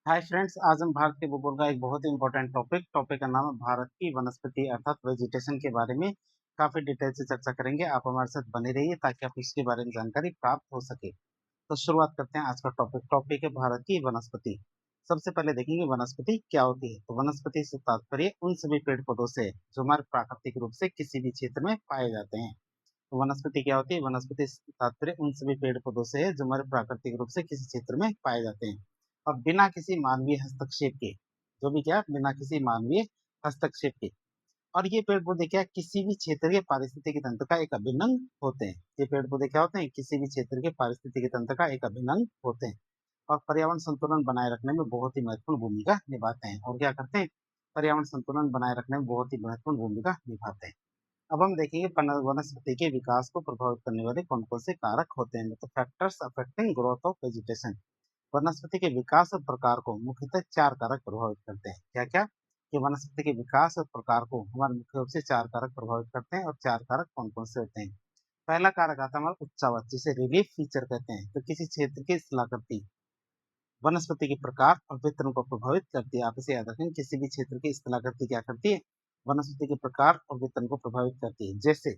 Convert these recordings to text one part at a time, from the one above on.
Hi friends, आज हम भारत के भूगोल का एक बहुत ही इंपॉर्टेंट टॉपिक का नाम है भारत की वनस्पति अर्थात वेजिटेशन के बारे में काफी डिटेल से चर्चा करेंगे। आप हमारे साथ बने रहिए ताकि आपको इसके बारे में जानकारी प्राप्त हो सके। तो शुरुआत करते हैं आज का टॉपिक है भारत की वनस्पति। सबसे पहले देखेंगे वनस्पति क्या होती है। तो वनस्पति से तात्पर्य उन सभी पेड़ पौधों से है जो हमारे प्राकृतिक रूप से किसी भी क्षेत्र में पाए जाते हैं। तो वनस्पति क्या होती है? वनस्पति से तात्पर्य उन सभी पेड़ पौधों से है जो हमारे प्राकृतिक रूप से किसी क्षेत्र में पाए जाते हैं और बिना किसी मानवीय हस्तक्षेप के, जो भी क्या बिना किसी मानवीय हस्तक्षेप के। और ये पेड़ पौधे क्या किसी भी क्षेत्र के पारिस्थितिक तंत्र का एक अभिन्न अंग होते हैं। ये पेड़ पौधे क्या होते हैं? किसी भी क्षेत्र के पारिस्थितिक तंत्र का एक अभिन्न अंग होते हैं और पर्यावरण संतुलन बनाए रखने में बहुत ही महत्वपूर्ण भूमिका निभाते हैं। और क्या करते हैं? पर्यावरण संतुलन बनाए रखने में बहुत ही महत्वपूर्ण भूमिका निभाते हैं। अब हम देखेंगे वनस्पति के विकास को प्रभावित करने वाले कौन कौन से कारक होते हैं, मतलब factors affecting growth of vegetation. वनस्पति के विकास और प्रकार को मुख्यतः चार कारक प्रभावित करते हैं। क्या क्या? कि वनस्पति के विकास और प्रकार को हमारे मुख्य रूप से चार कारक प्रभावित करते हैं। और चार कारक कौन कौन से होते हैं? पहला कारक आता है हमारा उच्चावच, जिसे रिलीफ फीचर कहते हैं। तो किसी क्षेत्र की स्थलाकृति वनस्पति के प्रकार और वितरण को प्रभावित करती है। आप इसे याद रखें, किसी भी क्षेत्र की स्थलाकृति क्या करती है? वनस्पति के प्रकार और वितरण को प्रभावित करती है। जैसे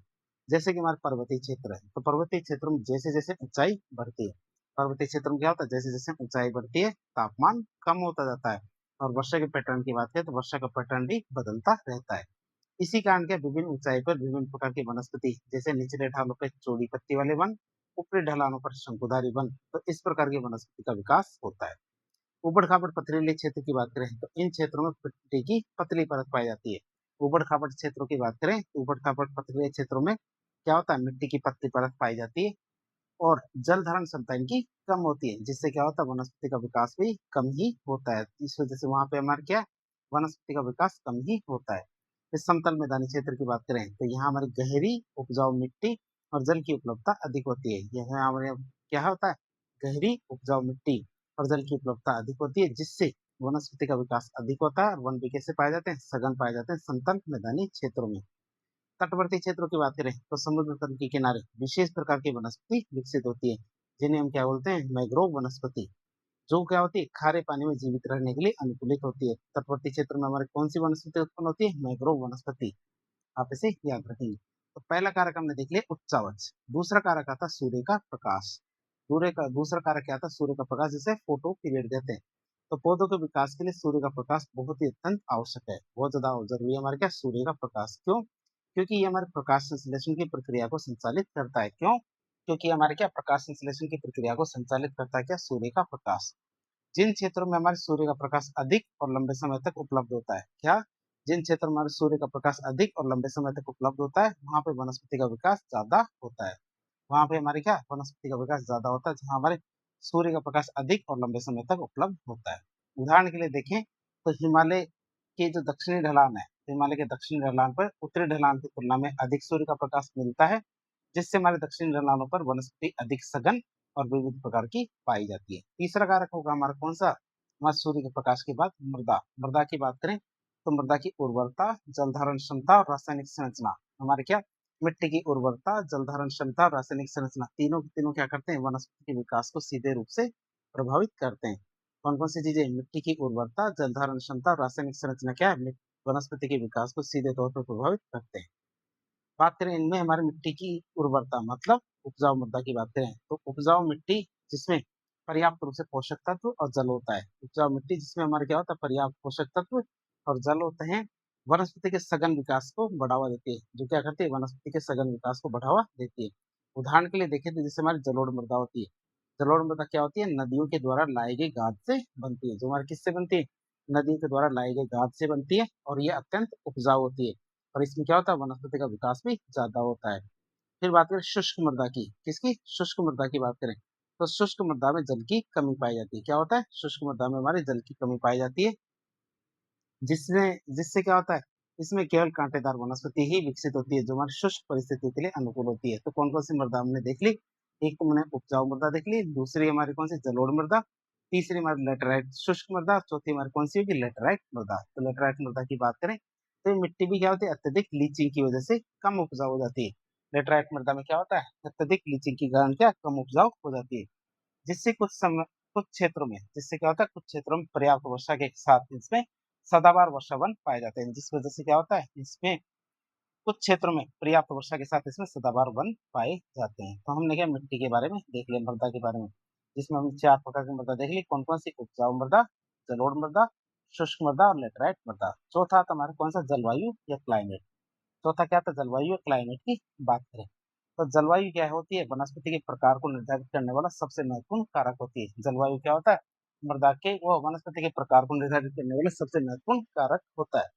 जैसे कि हमारे पर्वतीय क्षेत्र है, तो पर्वतीय क्षेत्रों में जैसे जैसे ऊंचाई बढ़ती है, पर्वतीय क्षेत्र में क्या होता है? जैसे जैसे ऊंचाई बढ़ती है तापमान कम होता जाता है। और वर्षा के पैटर्न की बात करें तो वर्षा का पैटर्न भी बदलता रहता है। इसी कारण के विभिन्न ऊंचाई पर विभिन्न प्रकार की वनस्पति, जैसे निचले ढालों पर चौड़ी पत्ती वाले वन, ऊपरी ढलानों पर शंकुधारी वन, तो इस प्रकार की वनस्पति का विकास होता है। ऊबड़-खाबड़ पथरीले क्षेत्र की बात करें तो इन क्षेत्रों में मिट्टी की पतली परत पाई जाती है। ऊबड़-खाबड़ क्षेत्रों की बात करें तो ऊबड़-खाबड़ पथरीले क्षेत्रों में क्या होता है? मिट्टी की पतली परत पाई जाती है और जल धारण क्षमता इनकी कम होती है, जिससे क्या होता है? वनस्पति का विकास भी कम ही होता है। इस वजह से वहां पे हमारे क्या वनस्पति का विकास कम ही होता है। इस समतल मैदानी क्षेत्र की बात करें तो यहाँ हमारी गहरी उपजाऊ मिट्टी और जल की उपलब्धता अधिक होती है। यह हमारे क्या होता है? गहरी उपजाऊ मिट्टी और जल की उपलब्धता अधिक होती है, जिससे वनस्पति का विकास अधिक होता है। और वन भी कैसे पाए जाते हैं? सघन पाए जाते हैं समतल मैदानी क्षेत्रों में। तटवर्ती क्षेत्रों की बात करें तो समुद्र तल के किनारे विशेष प्रकार की वनस्पति विकसित होती है, जिन्हें हम क्या बोलते हैं? मैग्रोव वनस्पति, जो क्या होती है? खारे पानी में जीवित रहने के लिए अनुकूलित होती है। तटवर्ती क्षेत्र में हमारे कौन सी वनस्पति उत्पन्न होती है? मैग्रोव वनस्पति। आप इसे याद रखेंगे। तो पहला कारक हमने देख लिया उच्चावच। दूसरा कारक आता सूर्य का प्रकाश। सूर्य का दूसरा कारक क्या आता? सूर्य का प्रकाश, जिसे फोटो पीरियड कहते हैं। तो पौधों के विकास के लिए सूर्य का प्रकाश बहुत ही अत्यंत आवश्यक है, बहुत ज्यादा जरूरी है हमारे क्या सूर्य का प्रकाश। क्यों? क्योंकि ये हमारे प्रकाश संश्लेषण की प्रक्रिया को संचालित करता है। क्यों? क्योंकि हमारे क्या प्रकाश संश्लेषण की प्रक्रिया को संचालित करता है क्या? सूर्य का प्रकाश। जिन क्षेत्रों में हमारे सूर्य का प्रकाश अधिक और लंबे समय तक उपलब्ध होता है, क्या? जिन क्षेत्रों में हमारे सूर्य का प्रकाश अधिक और लंबे समय तक उपलब्ध होता है, वहां पे वनस्पति का विकास ज्यादा होता है। वहां पे हमारे क्या वनस्पति का विकास ज्यादा होता है, जहां हमारे सूर्य का प्रकाश अधिक और लंबे समय तक उपलब्ध होता है। उदाहरण के लिए देखें तो हिमालय के जो दक्षिणी ढलान है, हिमालय के दक्षिणी ढलान पर उत्तरी ढलान की तुलना में अधिक सूर्य का प्रकाश मिलता है, जिससे हमारे दक्षिणी ढलानों पर वनस्पति अधिक सघन और विविध प्रकार की पाई जाती है। तीसरा कारक होगा हमारा कौन सा? हमारे सूर्य के प्रकाश के बाद मृदा। मृदा की बात करें तो मृदा की उर्वरता, जल धारण क्षमता और रासायनिक संरचना, हमारे क्या मिट्टी की उर्वरता, जल धारण क्षमता और रासायनिक संरचना, तीनों के तीनों क्या करते हैं? वनस्पति के विकास को सीधे रूप से प्रभावित करते हैं। कौन कौन सी चीजें? मिट्टी की उर्वरता, जल धारण क्षमता और रासायनिक संरचना क्या है? वनस्पति के विकास को सीधे तौर पर प्रभावित करते हैं। बात करें इनमें हमारी मिट्टी की उर्वरता, मतलब उपजाऊ मृदा की बात करें तो उपजाऊ मिट्टी जिसमें पर्याप्त रूप से पोषक तत्व और जल होता है। उपजाऊ मिट्टी जिसमें हमारे क्या होता है? पर्याप्त पोषक तत्व और जल होते हैं, वनस्पति के सघन विकास को बढ़ावा देती है। जो क्या करती है? वनस्पति के सघन विकास को बढ़ावा देती है। उदाहरण के लिए देखें तो जैसे हमारी जलोढ़ मृदा होती है। जलोढ़ मृदा क्या होती है? नदियों के द्वारा लाई गई गाद से बनती है। जो हमारी किससे बनती है? नदियों के द्वारा लाई गई गाद से बनती है और ये अत्यंत उपजाऊ होती है। और इसमें क्या होता है? वनस्पति का विकास भी ज्यादा होता है। फिर बात करें शुष्क मृदा की। किसकी? शुष्क मृदा की बात करें तो शुष्क मृदा में जल की कमी पाई जाती है। क्या होता है? शुष्क मृदा में हमारे जल की कमी पाई जाती है, जिसमें जिससे क्या होता है? इसमें केवल कांटेदार वनस्पति ही विकसित होती है, जो हमारी शुष्क परिस्थितियों के लिए अनुकूल होती है। तो कौन कौन सी मृदा हमने देख ली? एक तो हमने उपजाऊ मृदा देख ली, दूसरी हमारी कौन सी? जलोढ़ मृदा, तीसरी हमारी लेटराइट शुष्क मृदा, चौथी हमारी कौन सी होगी? लेटराइट मृदा। तो लेटराइट मृदा की बात करें तो ये मिट्टी भी क्या होती है? अत्यधिक लीचिंग की वजह से कम उपजाऊ हो जाती है। लेटराइट मृदा में क्या होता है? अत्यधिक लीचिंग के कारण क्या कम उपजाऊ हो जाती है, जिससे कुछ क्षेत्रों में, जिससे क्या होता है कुछ क्षेत्रों में पर्याप्त वर्षा के साथ इसमें सदाबहार वर्षा वन पाए जाते हैं, जिस वजह से क्या होता है इसमें कुछ क्षेत्रों में पर्याप्त वर्षा के साथ इसमें सदाबहार वन पाए जाते हैं। तो हमने क्या मिट्टी के बारे में देख लिया, मृदा के बारे में, जिसमें हमने 4 प्रकार की मृदा देख ली। कौन-कौन सी? उपजाऊ मृदा, जलोढ़ मृदा, शुष्क मृदा और लेटराइट मृदा। चौथा आता हमारा कौन सा? जलवायु या क्लाइमेट। चौथा क्या था? जलवायु और क्लाइमेट की बात करें तो जलवायु क्या होती है? वनस्पति के प्रकार को निर्धारित करने वाला सबसे महत्वपूर्ण कारक होती है। जलवायु क्या होता है? मृदा के वो वनस्पति के प्रकार को निर्धारित करने वाला सबसे महत्वपूर्ण कारक होता है।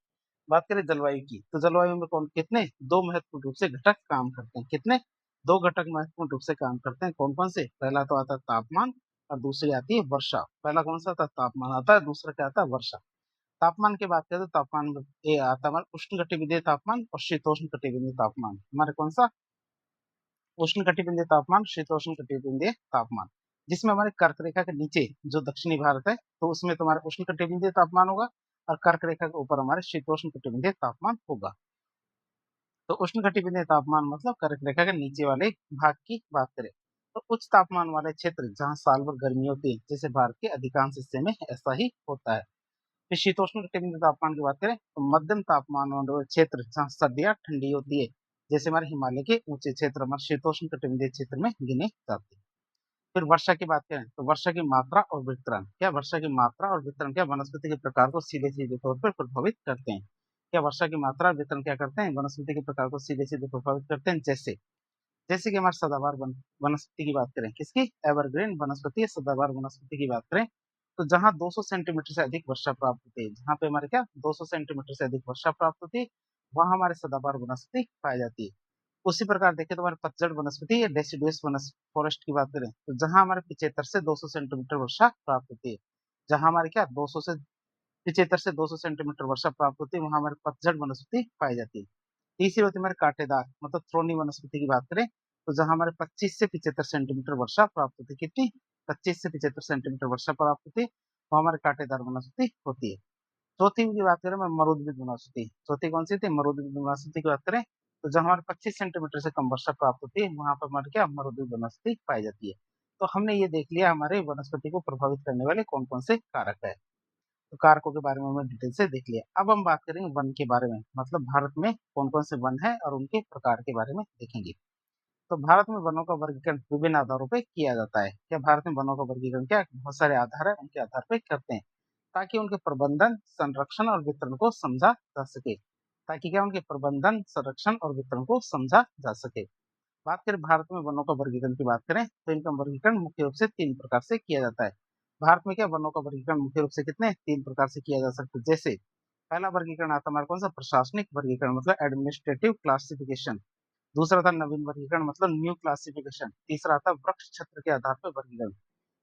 बात करें जलवायु की, तो जलवायु में कौन कितने 2 महत्वपूर्ण रूप से घटक काम करते हैं। कितने? 2 घटक महत्वपूर्ण रूप से काम करते हैं। कौन-कौन से? पहला तो आता है तापमान और दूसरी आती है वर्षा। पहला कौन-सा आता है? तापमान आता है, दूसरा क्या आता है? वर्षा। तापमान की बात करें तो तापमान में ये आता है हमारा उष्णकटिबंधीय तापमान और शीतोष्णकटिबंधीय तापमान। हमारे कौन-सा? उष्णकटिबंधीय तापमान, शीतोष्णकटिबंधीय तापमान। जिसमें हमारे कर्क रेखा के नीचे जो दक्षिणी भारत है, तो उसमें तुम्हारा उष्णकटिबंधीय तापमान होगा और कर्क रेखा के ऊपर हमारे शीतोष्णकटिबंधीय तापमान होगा। तो उष्णकटिबंधीय तापमान मतलब कर्क रेखा के नीचे वाले भाग की बात करें तो उच्च तापमान वाले क्षेत्र जहाँ साल भर गर्मी होती है, जैसे भारत के अधिकांश हिस्से में ऐसा ही होता है। फिर शीतोष्णकटिबंधीय तापमान की बात करें तो मध्यम तापमान वाले क्षेत्र जहाँ सर्दियाँ ठंडी होती है, जैसे हमारे हिमालय के ऊंचे क्षेत्र हमारे शीतोष्णकटिबंधीय क्षेत्र में गिने जाते हैं। फिर वर्षा की बात करें तो वर्षा की मात्रा और वितरण, क्या वर्षा की मात्रा और वितरण क्या वनस्पति के प्रकार को सीधे सीधे तौर पर प्रभावित करते हैं। क्या वर्षा की मात्रा और वितरण क्या करते हैं? वनस्पति के प्रकार को सीधे सीधे प्रभावित करते हैं। जैसे जैसे कि हमारे सदाबहार वनस्पति की बात करें, किसकी? एवरग्रीन वनस्पति या सदाबहार वनस्पति की बात करें तो जहां 200 सेंटीमीटर से अधिक वर्षा प्राप्त होती है, जहां पे हमारे क्या 200 सेंटीमीटर से अधिक वर्षा प्राप्त होती है, वहां हमारे सदाबहार वनस्पति पाई जाती है। उसी प्रकार देखें तो हमारे पतझड़ वनस्पति या डेसिडुअस फॉरेस्ट की बात करें तो जहां हमारे 75 से 200 सेंटीमीटर वर्षा प्राप्त होती है, जहां हमारे क्या 200 से 75 से 200 सेंटीमीटर वर्षा प्राप्त होती है, वहां हमारे पतझड़ वनस्पति पाई जाती है। तीसरी होती है हमारे कांटेदार मतलब थ्रोनी वनस्पति की बात करें तो जहां हमारे 25 से 75 सेंटीमीटर वर्षा प्राप्त होती है। कितनी? 25 से 75 सेंटीमीटर वर्षा प्राप्त होती है, वो हमारे कांटेदार वनस्पति होती है। चौथी की बात करें मैं मरुद्भिद वनस्पति, चौथी कौन सी थी? मरुद्भिद वनस्पति की बात करें तो जहां हमारे 25 सेंटीमीटर से कम वर्षा प्राप्त होती है, वहां पर हमारे क्या मरुद्भिद वनस्पति पाई जाती है। तो हमने ये देख लिया हमारे वनस्पति को प्रभावित करने वाले कौन कौन से कारक है। तो कारकों के बारे में हमने डिटेल से देख लिया। अब हम बात करेंगे वन के बारे में, मतलब भारत में कौन कौन से वन है और उनके प्रकार के बारे में देखेंगे। तो भारत में वनों का वर्गीकरण विभिन्न आधारों पर किया जाता है। क्या भारत में वनों का वर्गीकरण क्या बहुत सारे आधार है, उनके आधार पर करते हैं ताकि उनके प्रबंधन, संरक्षण और वितरण को समझा जा सके। ताकि क्या उनके प्रबंधन, संरक्षण और वितरण को समझा जा सके। बात करें भारत में वनों का वर्गीकरण की बात करें तो इनका वर्गीकरण मुख्य रूप से 3 प्रकार से किया जाता है। भारत में क्या वनों का वर्गीकरण मुख्य रूप से कितने 3 प्रकार से किया जा सकता है। जैसे पहला वर्गीकरण आता है हमारा कौन सा? प्रशासनिक वर्गीकरण मतलब एडमिनिस्ट्रेटिव क्लासिफिकेशन। दूसरा था नवीन वर्गीकरण मतलब न्यू क्लासिफिकेशन। तीसरा था वृक्ष क्षेत्र के आधार पर वर्गीकरण,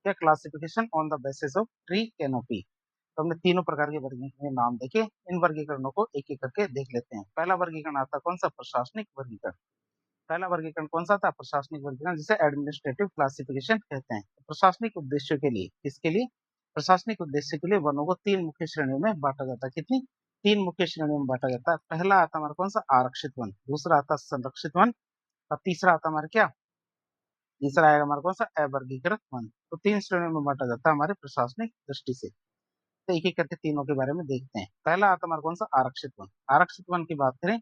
क्या classification on the basis of tree canopy. तो हमने तीनों प्रकार के वर्गीकरण के नाम देखे, इन वर्गीकरणों को एक एक करके देख लेते हैं। पहला वर्गीकरण आता है कौन सा? प्रशासनिक वर्गीकरण। पहला वर्गीकरण कौन सा था? प्रशासनिक वर्गीकरण, जिसे एडमिनिस्ट्रेटिव क्लासिफिकेशन कहते हैं। तो प्रशासनिक उद्देश्यों के लिए, किसके लिए? प्रशासनिक उद्देश्य के लिए वनों को 3 मुख्य श्रेणियों में बांटा जाता है। कितनी? 3 मुख्य श्रेणियों में बांटा जाता है। पहला आता हमारा कौन सा? आरक्षित वन। दूसरा आता संरक्षित वन और तीसरा आता हमारा क्या? तीसरा आएगा हमारा कौन सा? अवर्गीकृत वन। तो 3 श्रेणियों में बांटा जाता है हमारे प्रशासनिक दृष्टि से। तो एक एक करके तीनों के बारे में देखते हैं। पहला आता हमारा कौन सा? आरक्षित वन। आरक्षित वन की बात करें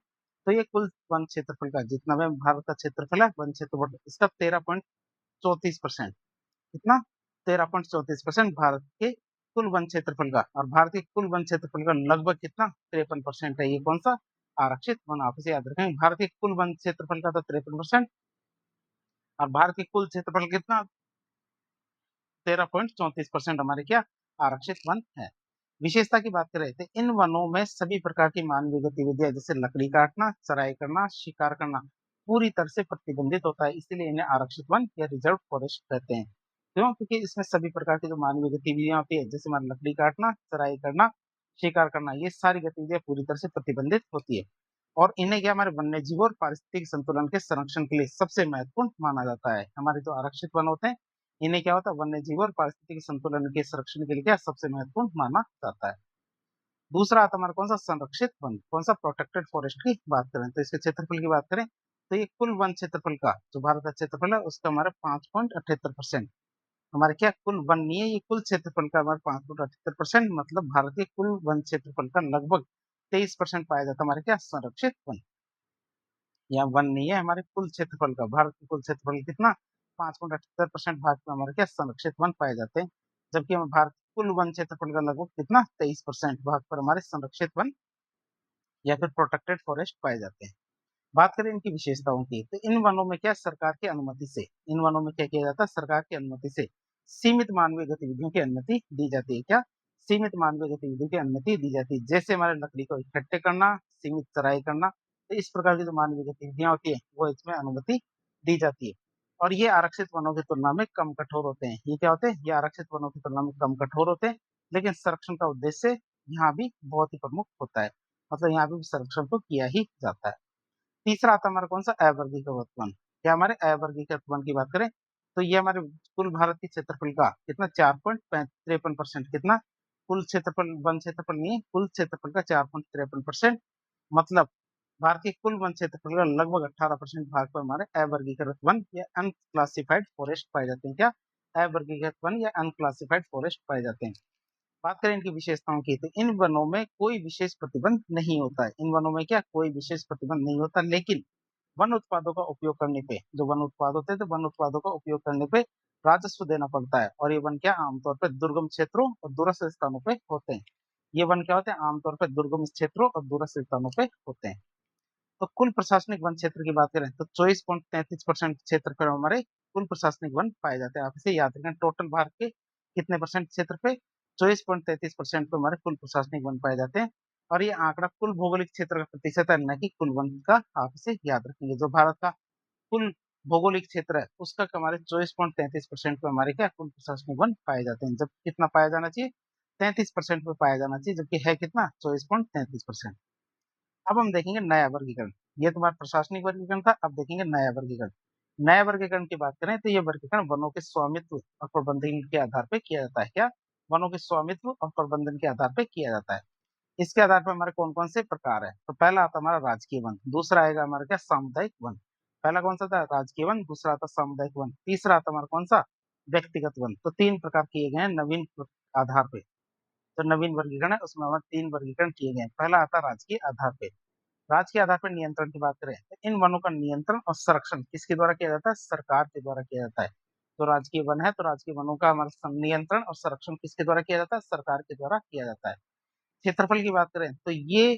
तो ये कुल वन क्षेत्रफल का जितना भी भारत का क्षेत्रफल है, वन क्षेत्रफल इसका 13.34%। कितना? 13.34% भारत के कुल वन क्षेत्रफल का, और भारत के कुल वन क्षेत्रफल का लगभग कितना? 53% है। ये कौन सा? आरक्षित वन। आप इसे याद रखें, भारत के कुल वन क्षेत्रफल का तो 53% और भारत के कुल क्षेत्रफल कितना? 13.34% हमारे क्या? आरक्षित वन है। विशेषता की बात करें तो इन वनों में सभी प्रकार की मानवीय गतिविधियां जैसे लकड़ी काटना, चराई करना, शिकार करना पूरी तरह से प्रतिबंधित होता है, इसीलिए इन्हें आरक्षित वन या रिजर्व फॉरेस्ट कहते हैं। क्यों? क्योंकि इसमें सभी प्रकार की जो मानवीय गतिविधियां होती है, जैसे हमारा लकड़ी काटना, चराई करना, शिकार करना, ये सारी गतिविधियां पूरी तरह से प्रतिबंधित होती है। और इन्हें क्या हमारे वन्य जीव और पारिस्थितिक संतुलन के संरक्षण के लिए सबसे महत्वपूर्ण माना जाता है। हमारे जो आरक्षित वन होते हैं, इन्हें क्या होता है? वन्य जीव और पारिस्थितिक संतुलन के संरक्षण के लिए क्या सबसे महत्वपूर्ण माना जाता है। दूसरा आता हमारा कौन सा? संरक्षित वन। कौन सा? प्रोटेक्टेड फॉरेस्ट की बात करें तो इसके क्षेत्रफल की बात करें तो ये कुल वन क्षेत्रफल का जो भारत का क्षेत्रफल है उसका हमारा 5.78% हमारे क्या कुल वन नहीं है, ये कुल क्षेत्रफल का हमारे 5.78%, मतलब भारत के कुल वन क्षेत्रफल का लगभग 23% पाया जाता है हमारे क्या संरक्षित वन। यहाँ वन नहीं है, हमारे कुल क्षेत्रफल का, भारत के कुल क्षेत्रफल कितना 5.78% भाग में हमारे क्या संरक्षित वन पाए जाते हैं, जबकि हमें भारत कुल वन क्षेत्रफल का लगभग कितना 23% भाग पर हमारे संरक्षित वन या फिर प्रोटेक्टेड फॉरेस्ट पाए जाते हैं। बात करें इनकी विशेषताओं की, तो इन वनों में क्या सरकार की अनुमति से, इन वनों में क्या किया जाता है, सरकार की अनुमति से सीमित मानवीय गतिविधियों की अनुमति दी जाती है। क्या सीमित मानवीय गतिविधियों की अनुमति दी जाती है, जैसे हमारे लकड़ी को इकट्ठे करना, सीमित चराई करना, तो इस प्रकार की जो मानवीय गतिविधियां होती है वो इसमें अनुमति दी जाती है। और ये आरक्षित वनों की तुलना में कम कठोर होते हैं। ये क्या होते हैं, ये आरक्षित वनों की तुलना में कम कठोर होते हैं, लेकिन संरक्षण का उद्देश्य यहाँ भी बहुत ही प्रमुख होता है, मतलब यहाँ भी संरक्षण तो किया ही जाता है। तीसरा आता है हमारा कौन सा, अवर्गीकृत वन। क्या हमारे अवर्गीकृत वन की बात करें, तो ये हमारे कुल भारत के क्षेत्रफल का कितना 4.53%, कितना कुल क्षेत्रफल, वन क्षेत्रफल नहीं है, कुल क्षेत्रफल का 4.53%, मतलब भारत के कुल वन क्षेत्रफल का लगभग 18% भाग पर हमारे अवर्गीकृत वन या अनक्लासिफाइड फॉरेस्ट पाए जाते हैं। क्या अवर्गीकृत वन या अनक्लासिफाइड फॉरेस्ट पाए जाते हैं। बात करें इनकी विशेषताओं की, तो इन वनों में कोई विशेष प्रतिबंध नहीं होता है, इन वनों में क्या कोई विशेष प्रतिबंध नहीं होता, लेकिन वन उत्पादों का उपयोग करने पे, जो वन उत्पाद होते हैं तो वन उत्पादों का उपयोग करने पे राजस्व देना पड़ता है, और ये वन क्या आमतौर पर दुर्गम क्षेत्रों और दूरस्थ स्थानों पे होते हैं। ये वन क्या होते हैं, आमतौर पर दुर्गम क्षेत्रों और दूरस्थ स्थानों पे होते हैं। तो कुल प्रशासनिक वन क्षेत्र की बात करें तो 24.33% क्षेत्र पर हमारे कुल प्रशासनिक वन पाए जाते हैं। आप इसे याद रखें, टोटल भारत के कितने परसेंट क्षेत्र पे, 24.33% पे हमारे कुल प्रशासनिक वन पाए जाते हैं। और ये आंकड़ा कुल भौगोलिक क्षेत्र का प्रतिशत है, न कि कुल वन का। आप इसे याद रखेंगे, जो भारत का कुल भौगोलिक क्षेत्र है उसका हमारे 24.33% पे हमारे क्या कुल प्रशासनिक वन पाए जाते हैं, जब कितना पाया जाना चाहिए 33% पे पाया जाना चाहिए, जबकि है कितना 24.33%। अब हम देखेंगे नया वर्गीकरण। ये तुम्हारा प्रशासनिक वर्गीकरण था, अब देखेंगे नया वर्गीकरण। नया वर्गीकरण की बात करें तो ये वर्गीकरण वनों के स्वामित्व और प्रबंधन के आधार पर किया जाता है। क्या वनों के स्वामित्व और प्रबंधन के आधार पर किया जाता है। इसके आधार पर हमारे कौन कौन से प्रकार है, तो पहला आता हमारा राजकीय वन, दूसरा आएगा हमारा क्या सामुदायिक वन। पहला कौन सा था, राजकीय वन, दूसरा आता सामुदायिक वन, तीसरा आता हमारा कौन सा, व्यक्तिगत वन। तो तीन प्रकार किए गए हैं नवीन आधार पे। तो नवीन वर्गीकरण है उसमें हमारे तीन वर्गीकरण किए गए हैं। पहला आता राजकीय आधार पे। राज्य के आधार पर नियंत्रण की बात करें तो इन वनों का नियंत्रण और संरक्षण किसके द्वारा किया जाता है, सरकार के द्वारा किया जाता है। तो राजकीय वन है तो राजकीय वनों का हमारा नियंत्रण और संरक्षण किसके द्वारा किया जाता है, सरकार के द्वारा किया जाता है। क्षेत्रफल की बात करें तो ये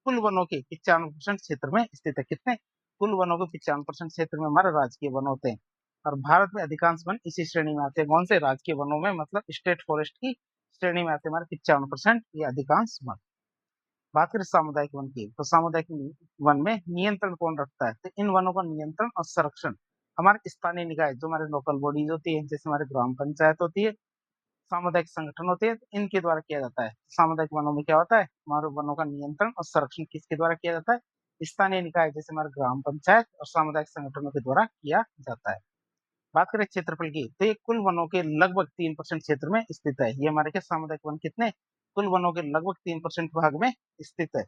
कुल वनों के 95% क्षेत्र में स्थित है। कितने, कुल वनों के 95% क्षेत्र में हमारे राजकीय वन होते हैं। और भारत में अधिकांश वन इसी श्रेणी में आते हैं, कौन से, राजकीय वनों में, मतलब स्टेट फॉरेस्ट की श्रेणी में आते हैं हमारे 95% ये अधिकांश वन। बात करें सामुदायिक वन की, तो सामुदायिक वन में नियंत्रण कौन रखता है, तो इन वनों का नियंत्रण और संरक्षण हमारे स्थानीय निकाय, जो हमारे लोकल बॉडीज होती है, जैसे हमारे ग्राम पंचायत होती है, सामुदायिक संगठन होते हैं, तो इनके द्वारा किया जाता है। सामुदायिक वनों में क्या होता है, हमारे वनों का नियंत्रण और संरक्षण किसके द्वारा किया जाता है, स्थानीय निकाय जैसे हमारे ग्राम पंचायत और सामुदायिक संगठनों के द्वारा किया जाता है। बात करें क्षेत्रफल की, तो ये कुल वनों के लगभग 3% क्षेत्र में स्थित है। ये हमारे क्या सामुदायिक वन कितने, कुल वनों के लगभग 3% भाग में स्थित है।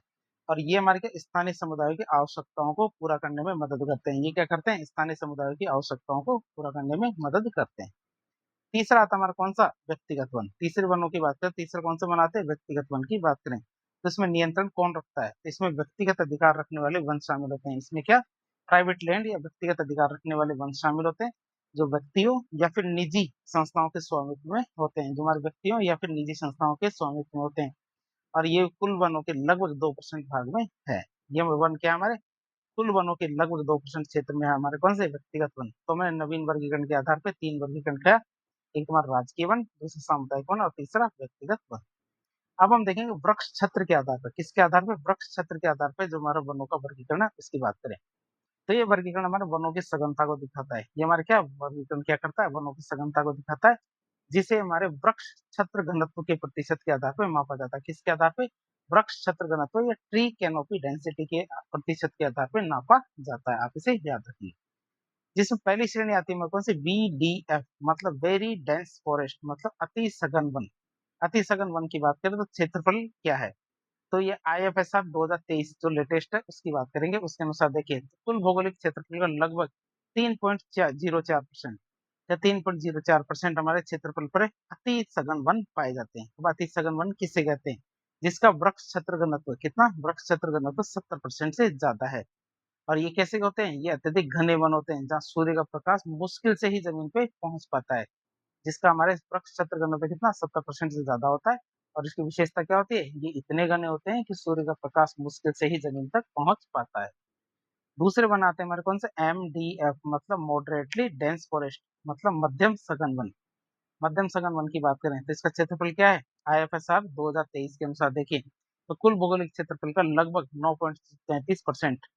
और ये हमारे क्या स्थानीय समुदायों की आवश्यकताओं को पूरा करने में मदद करते हैं। ये क्या करते हैं, स्थानीय समुदायों की आवश्यकताओं को पूरा करने में मदद करते हैं। तीसरा आता हमारा कौन सा, व्यक्तिगत वन। तीसरे वनों की बात करें, तीसरा कौन सा वन आते हैं, व्यक्तिगत वन की बात करें तो इसमें नियंत्रण कौन रखता है, तो इसमें व्यक्तिगत अधिकार रखने वाले वन शामिल होते हैं। इसमें क्या प्राइवेट लैंड या व्यक्तिगत अधिकार रखने वाले वन शामिल होते हैं, जो व्यक्तियों या फिर निजी संस्थाओं के स्वामित्व में होते हैं, जो हमारे व्यक्तियों या फिर निजी संस्थाओं के स्वामित्व में होते हैं। और ये कुल वनों के लगभग 2% भाग में है। ये वन क्या हमारे कुल वनों के लगभग 2% क्षेत्र में है हमारे कौन से, व्यक्तिगत वन। तो मैंने नवीन वर्गीकरण के आधार पर तीन वर्गीकरण किया, एक हमारा राजकीय वन, दूसरा सामुदायिक वन और तीसरा व्यक्तिगत वन। अब हम देखेंगे वृक्ष छत्र के आधार पर, किसके आधार पर, वृक्ष छत्र के आधार पर जो हमारा वनों का वर्गीकरण है उसकी बात करें। तो ये वर्गीकरण हमारे वनों की सघनता को दिखाता है। ये हमारे क्या वर्गीकरण क्या करता है, वनों की सघनता को दिखाता है, जिसे हमारे वृक्ष छत्र घनत्व के प्रतिशत के आधार पर मापा जाता है। किसके आधार पर, वृक्ष छत्र घनत्व या ट्री कैनोपी डेंसिटी के प्रतिशत के आधार पर नापा जाता है। आप इसे याद रखिए। जिसमें पहली श्रेणी आती है कौन सी, VDF, मतलब वेरी डेंस फॉरेस्ट, मतलब अति सघन वन। अति सघन वन की बात करें तो क्षेत्रफल क्या है, तो ये IFSR 2023 जो लेटेस्ट है उसकी बात करेंगे। उसके अनुसार देखिए कुल भौगोलिक क्षेत्रफल का लगभग 3.04%, या 3.04% हमारे क्षेत्रफल पर अति सघन वन पाए जाते हैं। अब अति सघन वन किसे कहते हैं? जिसका वृक्ष क्षेत्र घनत्व कितना? वृक्ष क्षेत्र घनत्व 70% से ज्यादा है। और ये कैसे होते हैं? ये अत्यधिक घने वन होते हैं जहाँ सूर्य का प्रकाश मुश्किल से ही जमीन पे पहुंच पाता है, जिसका हमारे वृक्ष क्षेत्र घनत्व कितना? 70% से ज्यादा होता है। और इसकी विशेषता क्या होती है? ये इतने घने होते हैं कि सूर्य का प्रकाश मुश्किल से ही जमीन तक पहुंच पाता है। दूसरे वन आते हैं हमारे कौन से? MDF मतलब मॉडरेटली डेंस फॉरेस्ट, मतलब मध्यम सघन वन। मध्यम सघन वन की बात करें तो इसका क्षेत्रफल क्या है? IFSR 2023 के अनुसार देखिए तो कुल भौगोलिक क्षेत्रफल का लगभग 9.33%,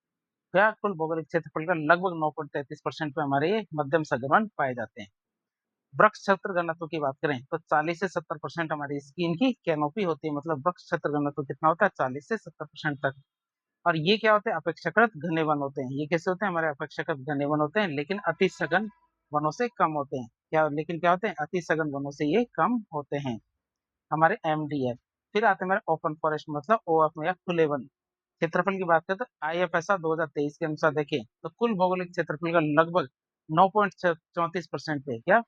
क्या कुल भौगोलिक क्षेत्रफल का लगभग 9.33% पे हमारे ये मध्यम सघन वन पाए जाते हैं। वृक्ष क्षेत्र घनत्व की बात करें तो 40 से 70% हमारी इसकी इनकी कैनोपी होती है, मतलब वृक्ष क्षेत्र घनत्व कितना होता है? 40 से 70% तक। और ये क्या होते हैं? अपेक्षाकृत घने वन होते हैं। ये कैसे होते हैं? हमारे अपेक्षाकृत घने वन होते हैं, लेकिन अति सघन वनों से कम होते हैं। क्या लेकिन क्या होते हैं? अति सघन वनों से ये कम होते हैं, हमारे MDF। फिर आते हैं हमारे ओपन फॉरेस्ट मतलब OF या खुले वन। क्षेत्रफल की बात करें तो IFSR 2023 के अनुसार देखें तो कुल भौगोलिक क्षेत्रफल का लगभग 9.34% पे क्या?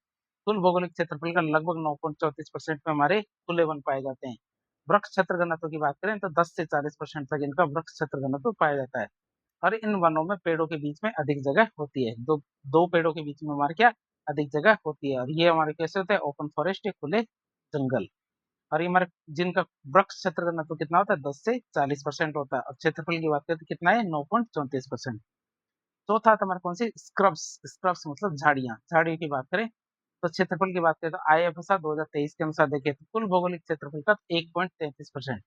कुल भौगोलिक क्षेत्रफल का लगभग 9.34% पे हमारे खुले वन पाए जाते हैं। वृक्ष क्षेत्र घनत्व की बात करें तो 10 से 40% तक इनका वृक्ष क्षेत्र घनत्व पाया जाता है। और इन वनों में पेड़ों के बीच में अधिक जगह होती है। दो दो पेड़ों के बीच में हमारे क्या? अधिक जगह होती है। और ये हमारे कैसे होते हैं? ओपन फॉरेस्ट या खुले जंगल। और ये हमारे जिनका वृक्ष क्षेत्र घनत्व कितना होता है? 10 से 40% होता है। और क्षेत्रफल की बात करें तो कितना है? 9.34%। चौथा था हमारा कौन सी? स्क्रब्स। स्क्रब्स मतलब झाड़ियां। झाड़ियों की बात करें तो क्षेत्रफल की बात करें तो IFSR 2023 के अनुसार देखें तो कुल भौगोलिक क्षेत्रफल का 1.33%,